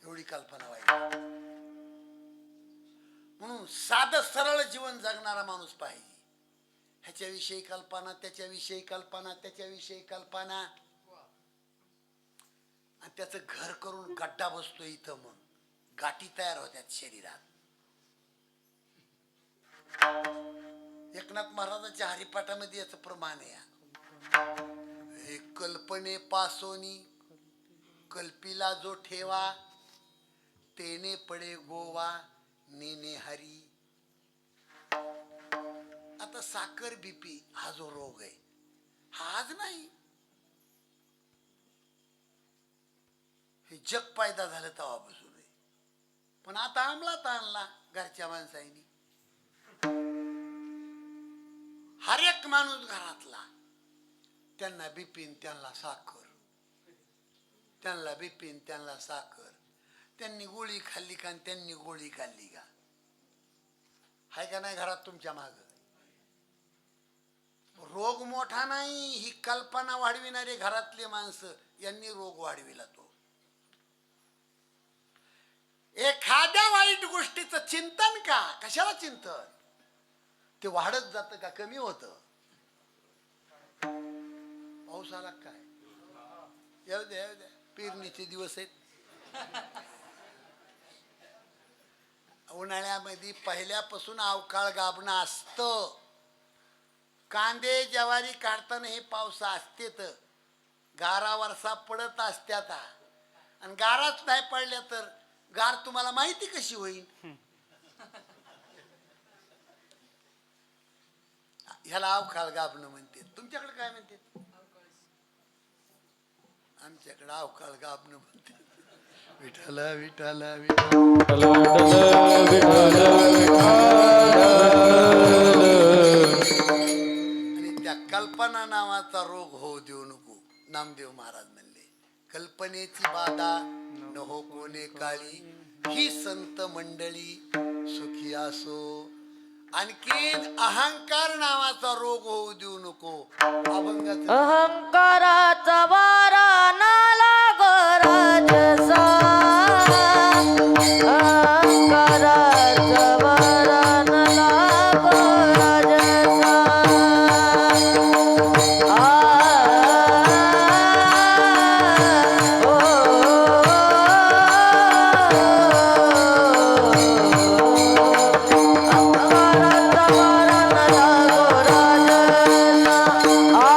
एवढी कल्पना वाईट. म्हणून साधं सरळ जीवन जगणारा माणूस पाहिजे. ह्याच्याविषयी कल्पना, त्याच्याविषयी कल्पना, त्याच्याविषयी कल्पना, आणि त्याचं घर करून गड्डा बसतो इथं. मग गाठी तयार होत्यात शरीरात. एकनाथ महाराजांच्या हरिपाठामध्ये याचं प्रमाण आहे. कल्पने पासोनी कल्पिला जो ठेवा, तेने पडे गोवा नेने हरी. आता साखर बीपी हा जो रोग आहे हा आज नाही, हे जग पैदा झालं तेव्हापासून आहे. पण आता अंमलात आणला घरच्या माणसांनी. हर एक माणूस घरातला, त्यांना बिपिन त्यांना साखर, त्यांना बिपिन त्यांना साखर. त्यांनी गोळी खाल्ली का आणि त्यांनी गोळी खाल्ली का? हाय का नाही घरात तुमच्या माग? रोग मोठा नाही, ही कल्पना वाढविणारे घरातले माणसं यांनी रोग वाढविला. तो एखाद्या वाईट गोष्टीचं चिंतन का, कशाला चिंतन? ते वाढत जातं का कमी होतं? पाऊस आला काय? येऊ द्या येऊ द्या, पेरणीचे दिवस आहेत. उन्हाळ्यामध्ये पहिल्यापासून अवकाळ गाभणं असतं. कांदे ज्वारी काढताना हे पाऊस असते, तर गारा वर्षा पडत असत्यात. आणि गाराच नाही पडल्या तर गार तुम्हाला माहिती कशी होईल? ह्याला अवकाळ गाभणं म्हणते. तुमच्याकडे काय म्हणते? आमच्याकडे अवकाळ गाभणं म्हणते. विठ्ठल विठ्ठल विठ्ठल. आणि त्या कल्पना नावाचा रोग होऊ देऊ नको. नामदेव महाराज म्हणले, कल्पनेची बाधा न हो कोणे काळी, ही संत मंडळी सुखी असो. आणखीन अहंकार नावाचा रोग होऊ देऊ नको. अहंकाराचा वारा ना लागो राजसा, अहंकाराचा वारा ना लागो राजसा. Ah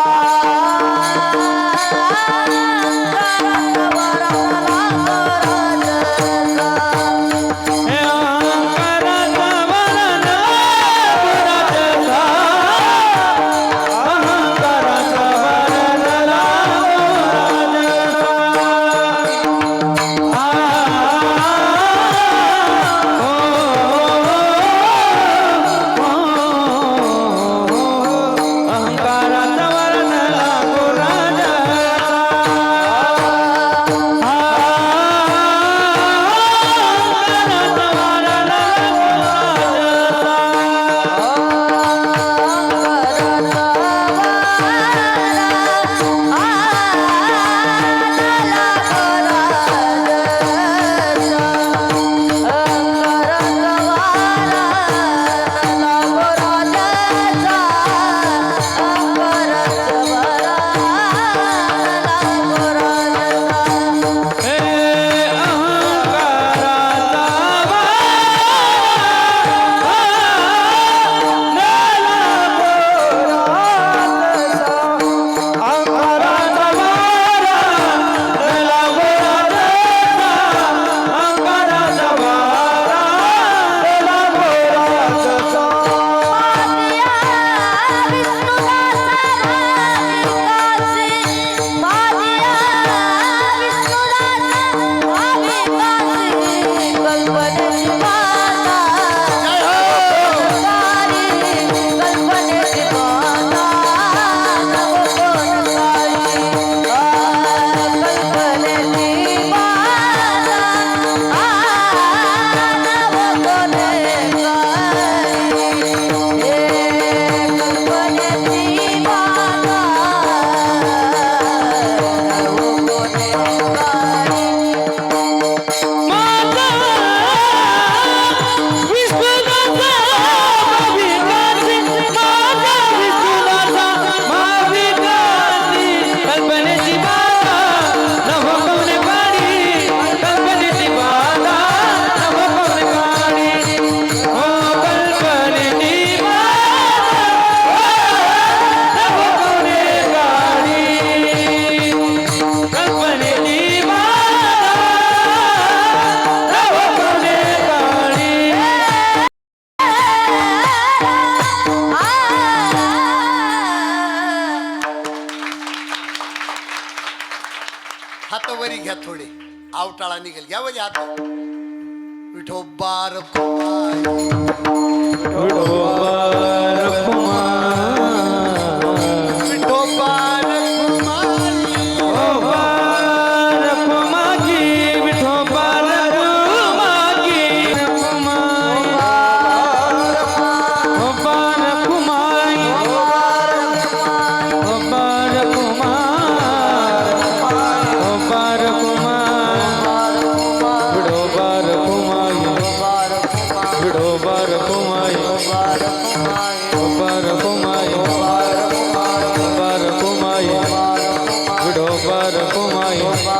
घ्या थोडे आवटाळा निघेल घ्या म्हणजे आता विठोबा रखुमाई विठोबा रखुमाई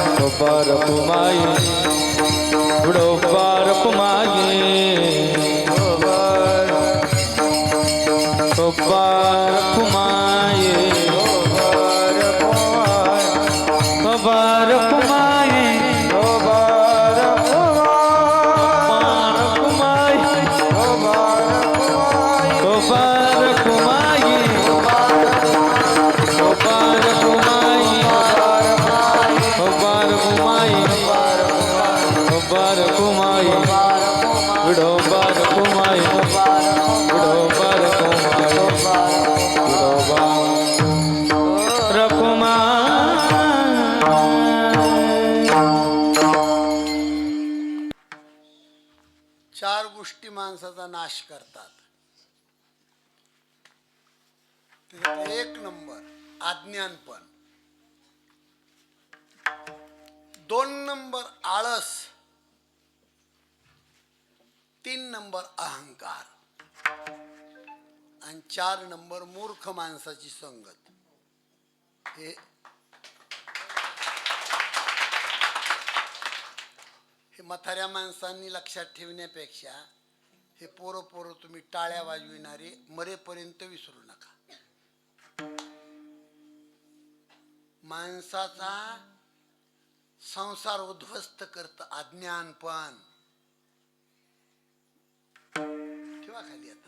विठोबा रखुमाई विठोबा रखुमाई चार गोष्टी माणसाचा नाश करतात. त्याच्यात एक नंबर अज्ञानपण, 2 नंबर आळस, 3 नंबर अहंकार आणि 4 नंबर मूर्ख माणसाची संगत. हे म्हाताऱ्या माणसांनी लक्षात ठेवण्यापेक्षा हे पोरं तुम्ही टाळ्या वाजविणारे मरेपर्यंत विसरू नका. माणसाचा संसार उद्ध्वस्त करत अज्ञानपण. ठेवा खाली आता.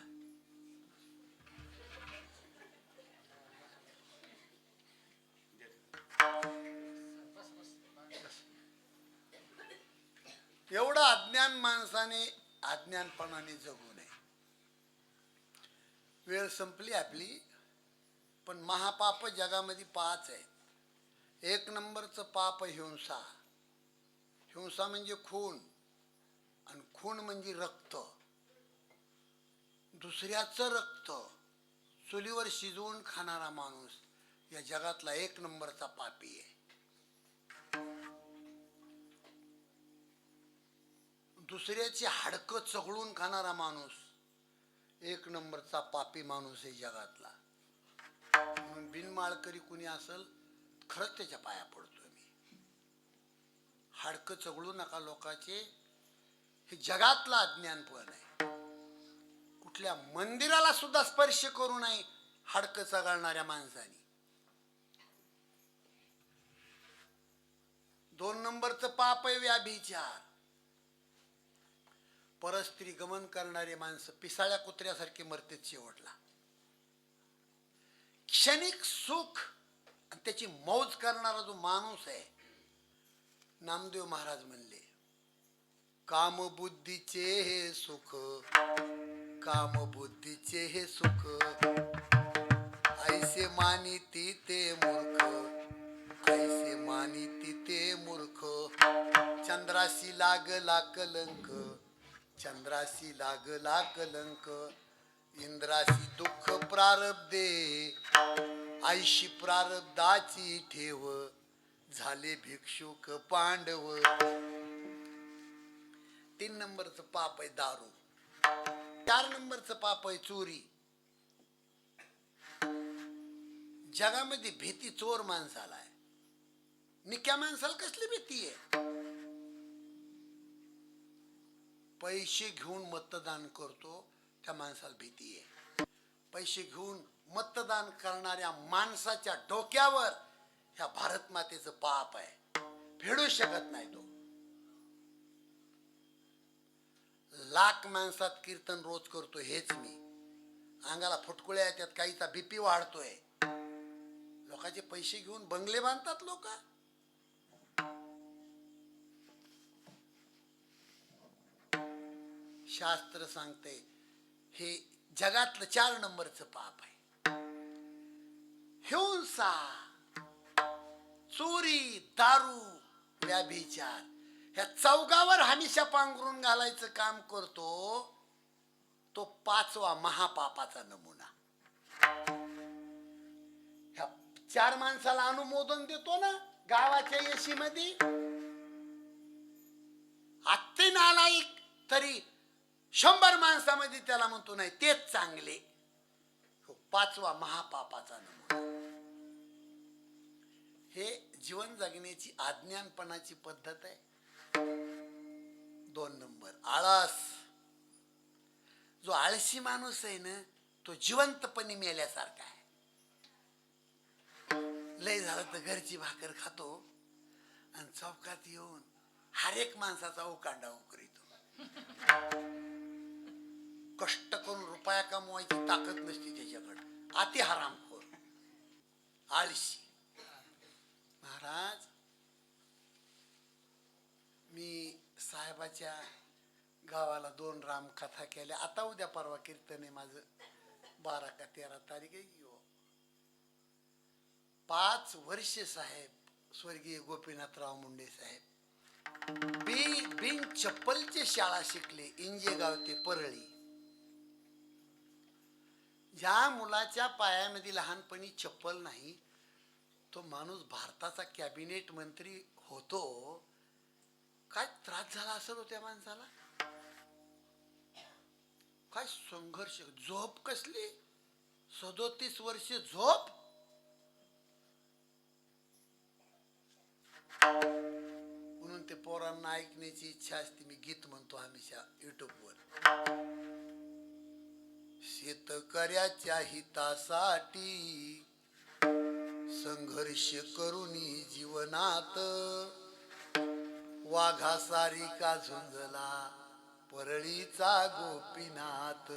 एवढं अज्ञान माणसाने अज्ञानपणाने जगू नये. वेळ संपली आपली, पण महापाप जगामध्ये 5 आहेत. 1 नंबरचं पाप हिंसा. हिंसा म्हणजे खून, आणि खून म्हणजे रक्त. दुसऱ्याचं रक्त चुलीवर शिजवून खाणारा माणूस या जगातला 1 नंबरचा पापी आहे. दुसऱ्याची हाडकं चघळून खाणारा माणूस 1 नंबरचा पापी माणूस आहे जगातला. म्हणून बिनमाळकरी कुणी असेल खरंच त्याच्या पाया पडतोय मी. हाडकं चघळू नका लोकांचे. हे जगातलं अज्ञानपण आहे. कुठल्या मंदिराला सुद्धा स्पर्श करू नये हाडकं चघळणाऱ्या माणसाने. 2 नंबरचं पाप आहे व्याभिचार. परस्त्री गमन करणारे माणसं पिसाळ्या कुत्र्यासारखे मरतेत शेवटला. क्षणिक सुख आणि त्याची मौज करणारा जो माणूस आहे, नामदेव महाराज म्हणले, कामबुद्धीचे हे सुख, कामबुद्धीचे हे सुख, ऐसे मानिती ते मूर्ख, ऐसे मानिती ते मूर्ख. चंद्राशी लागला कलंक, चंद्राशी लागला कलंक, इंद्राशी दुःख प्रारब्धे, आईशी प्रारब्धाची ठेव, झाले भिक्षुक पांडव. 3 नंबरचं पाप आहे दारू, 4 नंबरचं पाप आहे चोरी. जगामध्ये भीती चोर माणसाला आहे, निक्या माणसाला कसली भीती आहे? पैसे घेऊन मतदान करतो त्या माणसाला भीती आहे. पैसे घेऊन मतदान करणाऱ्या माणसाच्या डोक्यावर ह्या भारत मातेचं पाप आहे, फेडू शकत नाही तो. लाख माणसात कीर्तन रोज करतो हेच मी, अंगाला फुटकुळ्या येतात, काहीचा बीपी वाढतोय. लोकांचे पैसे घेऊन बंगले बांधतात लोक. शास्त्र सांगते हे जगातलं 4 नंबरचं पाप आहे. हिंसा, चोरी, दारू, व्याभिचार, ह्या चौघावर हमेशा पांघरून घालायचं काम करतो तो 5वा महापापाचा नमुना. ह्या 4 माणसाला अनुमोदन देतो ना गावाच्या यशीमध्ये, आत्ते नालायक तरी 100 माणसामध्ये त्याला म्हणतो नाही तेच चांगले. 5वा महापापाचा नमुना. हे जीवन जगण्याची अज्ञानपणाची पद्धत आहे. 2 नंबर आळस. जो आळशी माणूस आहे ना तो जिवंतपणे मेल्यासारखा आहे. लय झालं तर घरची भाकर खातो आणि चौकात येऊन हर एक माणसाचा उकांडा उकरीतो. कष्ट करून रुपया कमवायची ताकद नसते त्याच्याकडे, अति हरामखोर, आळशी. महाराज, मी साहेबाच्या गावाला 2 रामकथा केल्या. आता उद्या परवा कीर्तन आहे माझं, 12 का 13 तारीख आहे. 5 वर्ष साहेब स्वर्गीय गोपीनाथराव मुंडे साहेब बिन चप्पलचे शाळा शिकले, इंजेगाव ते परळी. ज्या मुलाच्या पायामध्ये लहानपणी चप्पल नाही तो माणूस भारताचा कॅबिनेट मंत्री होतो. काय त्रास झाला असेल हो त्या माणसाला, काय संघर्ष. झोप कसली, 37 वर्ष झोप. म्हणून ते पोरांना ऐकण्याची इच्छा असते. मी गीत म्हणतो हमेशा युट्यूबवर. शेतकऱ्याच्या हितासाठी संघर्ष करूनी जीवनात, वाघासारी का झुंजला परळीचा गोपीनाथ.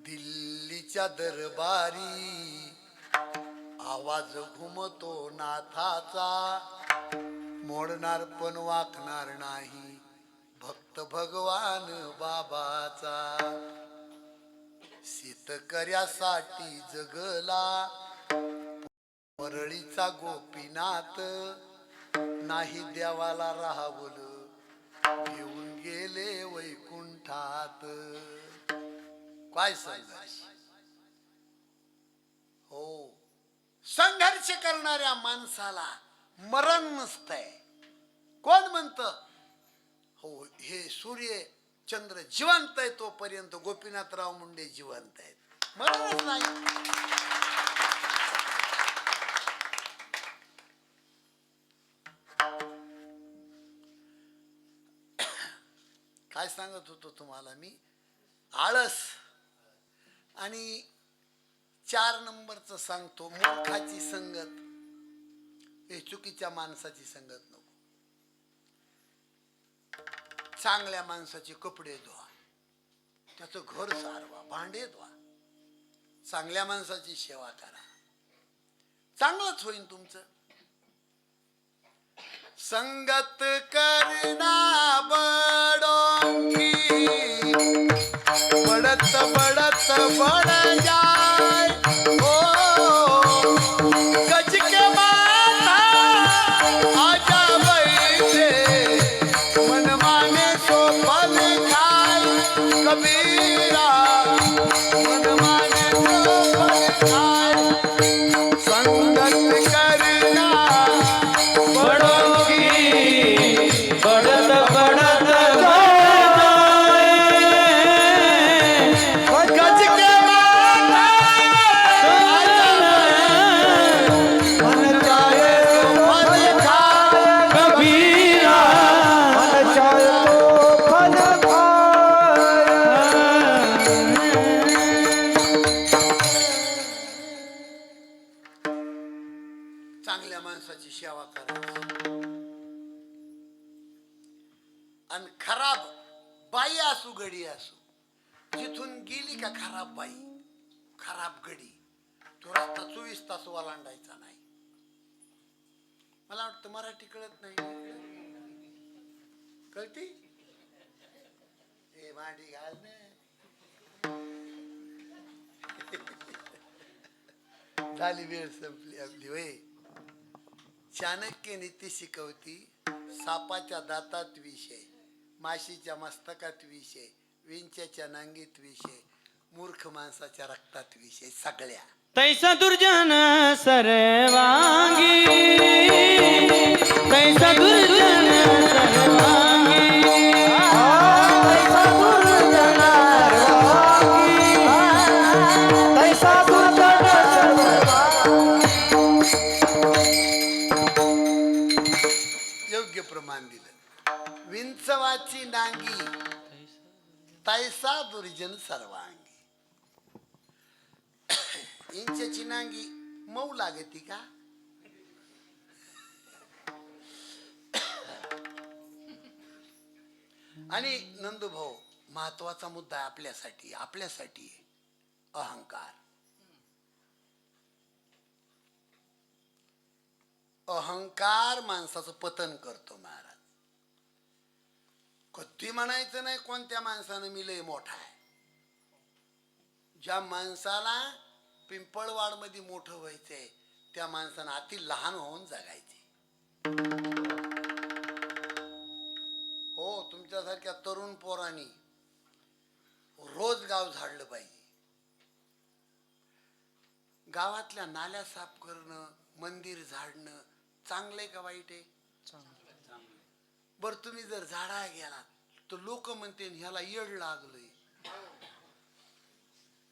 दिल्लीच्या दरबारी आवाज घुमतो नाथाचा, मोडणार पण वाकणार नाही भक्त भगवान बाबाचा. शेतकऱ्यासाठी जगला परळीचा गोपीनाथ, नाही देवाला राहावलं घेऊन गेले वैकुंठात. काय संघर्ष हो. संघर्ष करणाऱ्या माणसाला मरण नसतंय. कोण म्हणत हो हे सूर्य चंद्र जिवंत आहे तोपर्यंत गोपीनाथराव मुंडे जिवंत आहेत, मरणच नाही. काय सांगत होतो तुम्हाला मी, आळस. आणि 4 नंबरचं सांगतो, मूर्खाची संगत. हे चुकीच्या माणसाची संगत नको. चांगल्या माणसाचे कपडे धुवा, त्याचं घर सारवा, भांडे धुवा, चांगल्या माणसाची सेवा करा, चांगलंच होईल तुमचं. संगत करना बड़ों की, बढ़त बढ़त बढ़ जाए ओ गज के माथा आजा बैठे, मन माने सो फल खाए कबीरा, मन माने सो फल खाए. संगत करना बड़ों की बढ़त बढ़त चांगल्या माणसाची सेवा करायची. आणि खराब बाई असू गडी असू, जिथून गेली का खराब बाई खराब गडी, तो रस्ता 24 तास ओलांडायचा नाही. मला वाटतं मराठी कळत नाही. कळती ए मांडी घाल ना. झाली वेळ संपली आपली. होय, चाणक्य नीती शिकवती, सापाच्या दातात विषय, माशीच्या मस्तकात विषय, विंच्याच्या नांगीत विषय, मूर्ख माणसाच्या रक्तात विषय. सगळ्या तैसा दुर्जन सर्वांगी, तैसा दुर्जन सर्वांगी, तैसा दुर्जन सर्वांगी, तैसा दुर्जन सर्वांगी. योग्य प्रमाण दिलं. विंचवाची नांगी तैसा दुर्जन सर्वांगी. इंच्याची नांगी मऊ लागती का? आणि नंदूभाऊ, महत्वाचा मुद्दा आहे आपल्यासाठी. आपल्यासाठी अहंकार. अहंकार माणसाचं पतन करतो महाराज. कधी म्हणायचं नाही कोणत्या माणसानं मी लय मोठा आहे. ज्या माणसाला पिंपळवाड मध्ये मोठं व्हायचंय त्या माणसानं अति लहान होऊन जगायचे. हो, तुमच्यासारख्या तरुण पोरांनी रोज गाव झाडलं पाहिजे. गावातल्या नाल्या साफ करणं, मंदिर झाडणं चांगलंय का वाईट आहे? बर, तुम्ही जर झाडा गेलात तर लोक म्हणते ह्याला येड लागलंय.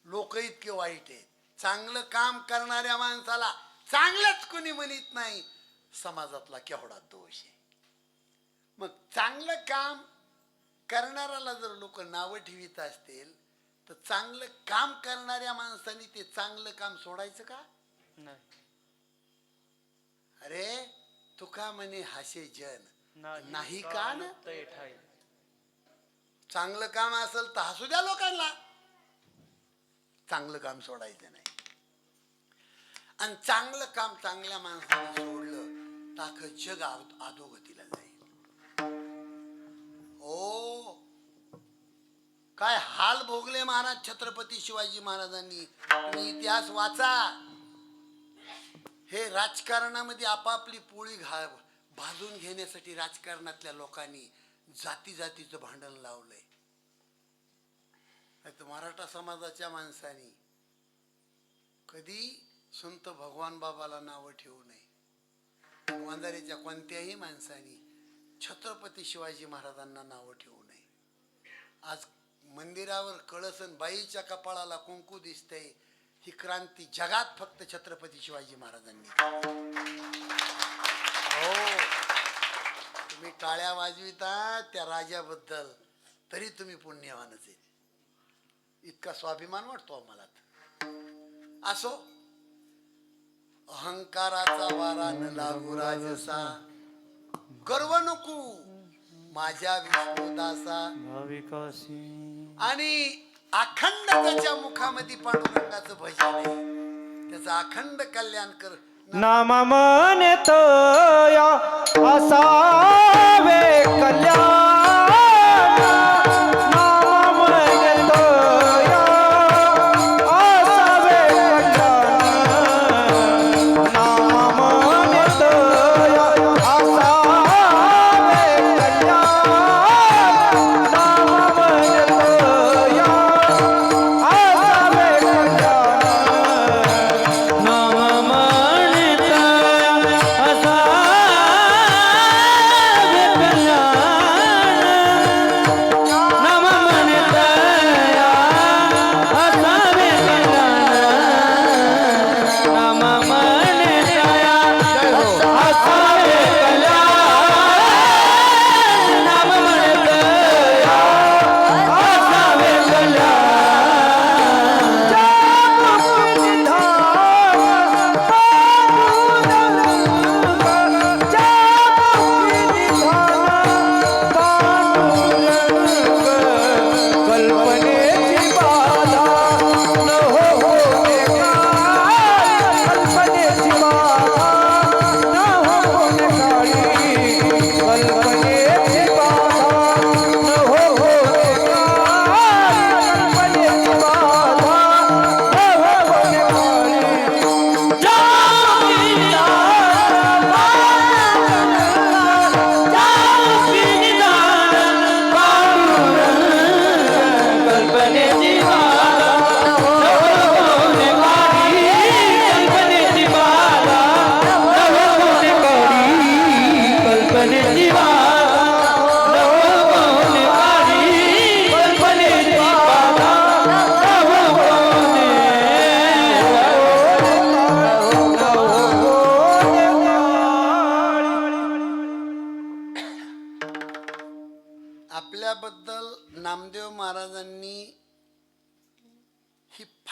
लोक इतके वाईट आहेत. चांगलं काम करणाऱ्या माणसाला चांगलंच कोणी म्हणत नाही. समाजातला केवढा दोष आहे. मग चांगलं काम करणाऱ्याला जर लोक नावं ठेवीत असतील तर चांगलं काम करणाऱ्या माणसाने ते चांगलं काम सोडायचं का? अरे तुका म्हणे हासे जन नाही का ना. चांगलं काम असेल तर हसू द्या लोकांना, चांगलं काम सोडायचं नाही. आणि चांगलं काम चांगल्या माणसाने सोडलं तर अख्खं जग अधोगतीला जाईल. हो, काय हाल भोगले महाराज छत्रपती शिवाजी महाराजांनी. तुम्ही इतिहास वाचा. हे राजकारणामध्ये आपापली पोळी भाजून घेण्यासाठी राजकारणातल्या लोकांनी जाती जातीचं भांडण लावलंय. मराठा समाजाच्या माणसांनी कधी संत भगवान बाबाला नावं ठेवू नये. वंजारीच्या कोणत्याही माणसाने छत्रपती शिवाजी महाराजांना नावं ठेवू नये. आज मंदिरावर कळसन बाईच्या कपाळाला कुंकू दिसतंय. ही क्रांती जगात फक्त छत्रपती शिवाजी महाराजांनी. हो, तुम्ही टाळ्या वाजविता त्या राजाबद्दल तरी तुम्ही पुण्यवानच आहे. इतका स्वाभिमान वाटतो आम्हाला. असो, अहंकाराचा वारा न लागू राजसा, गर्व नको माझ्या विष्णुदासा. आणि अखंड त्याच्या मुखामध्ये पांडुरंगाचं भजन आहे. त्याचं अखंड कल्याण कर. नाम म्हणतो या असावे कल्याण, नाम म्हणतो या असावे कल्याण, नाम म्हणतो या असावे कल्याण, नाम म्हणतो या असावे कल्याण, नाम म्हणतो असावे कल्याण.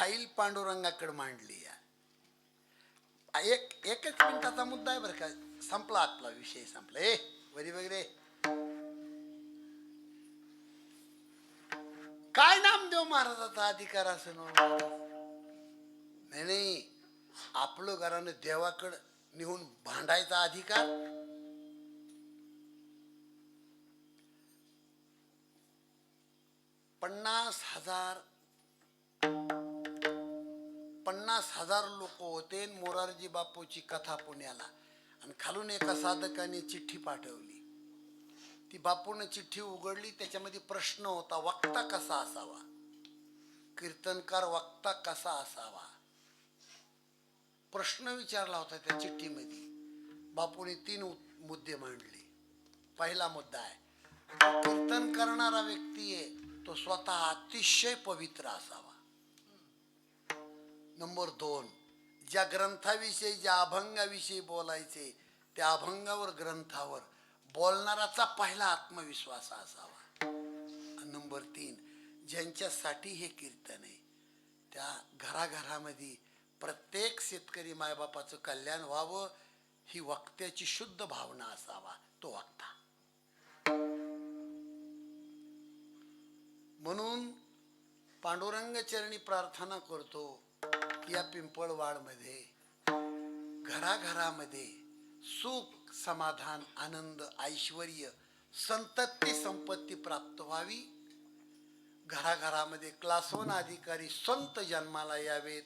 फाईल पांडुरंगाकडे मांडली आहे. एकच मिनिटाचा मुद्दा आहे बरं का, संपला आपला विषय, संपला. वरी वगैरे काय नामदेव महाराजाचा अधिकार असं नाही. नाही, आपलं घरानं देवाकडं निघून भांडायचा अधिकार. पन्नास हजार लोक होते. मोरारजी बापूची कथा पुण्याला, आणि खालून एका साधकाने चिठ्ठी पाठवली. ती बापूने चिठ्ठी उघडली, त्याच्यामध्ये प्रश्न होता, वक्ता कसा असावा, कीर्तनकार वक्ता कसा असावा, प्रश्न विचारला होता त्या चिठ्ठीमध्ये. बापूने 3 मुद्दे मांडले. पहिला मुद्दा आहे, जो कीर्तन करणारा व्यक्ती आहे तो स्वतः अतिशय पवित्र असावा. नंबर 2, ज्या ग्रंथाविषयी, ज्या अभंगाविषयी बोलायचे त्या अभंगावर, ग्रंथावर बोलणाराचा पहिला आत्मविश्वास असावा. नंबर 3, ज्यांच्यासाठी हे कीर्तन आहे त्या घराघरामध्ये प्रत्येक शेतकरी मायबापाचं कल्याण व्हावं ही वक्त्याची शुद्ध भावना असावा, तो वक्ता. म्हणून पांडुरंग चरणी प्रार्थना करतो की या पिंपळवाडमध्ये घराघरामध्ये सुख, समाधान, आनंद, ऐश्वर्य, संतती, संपत्ती प्राप्त व्हावी. घराघरामध्ये क्लास 1 अधिकारी संत जन्माला यावेत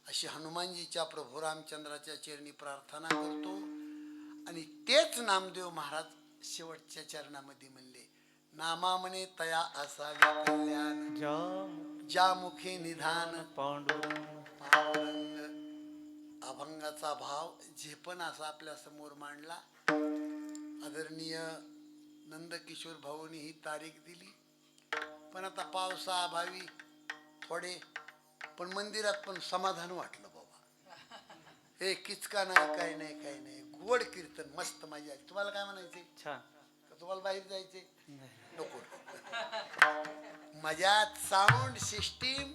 अशी हनुमानजीच्या, प्रभू रामचंद्राच्या चरणी प्रार्थना करतो. आणि तेच नामदेव महाराज शेवटच्या चरणामध्ये म्हणले, नामा म्हणे तया असावे कल्याण, ज्या मुखे निधान पांडुरंग. अभंगाचा भाव झेपण असा आपल्या समोर मांडला. आदरणीय नंदकिशोर भाऊनी ही तारीख दिली, पण आता पावसाअभावी थोडे, पण मंदिरात पण समाधान वाटलं बाबा. हे किचका नाही, काय नाही, काय नाही, गोड कीर्तन, मस्त मजा आली. तुम्हाला काय म्हणायचे? छान. का तुम्हाला बाहेर जायचे? नको. मजात साऊंड सिस्टीम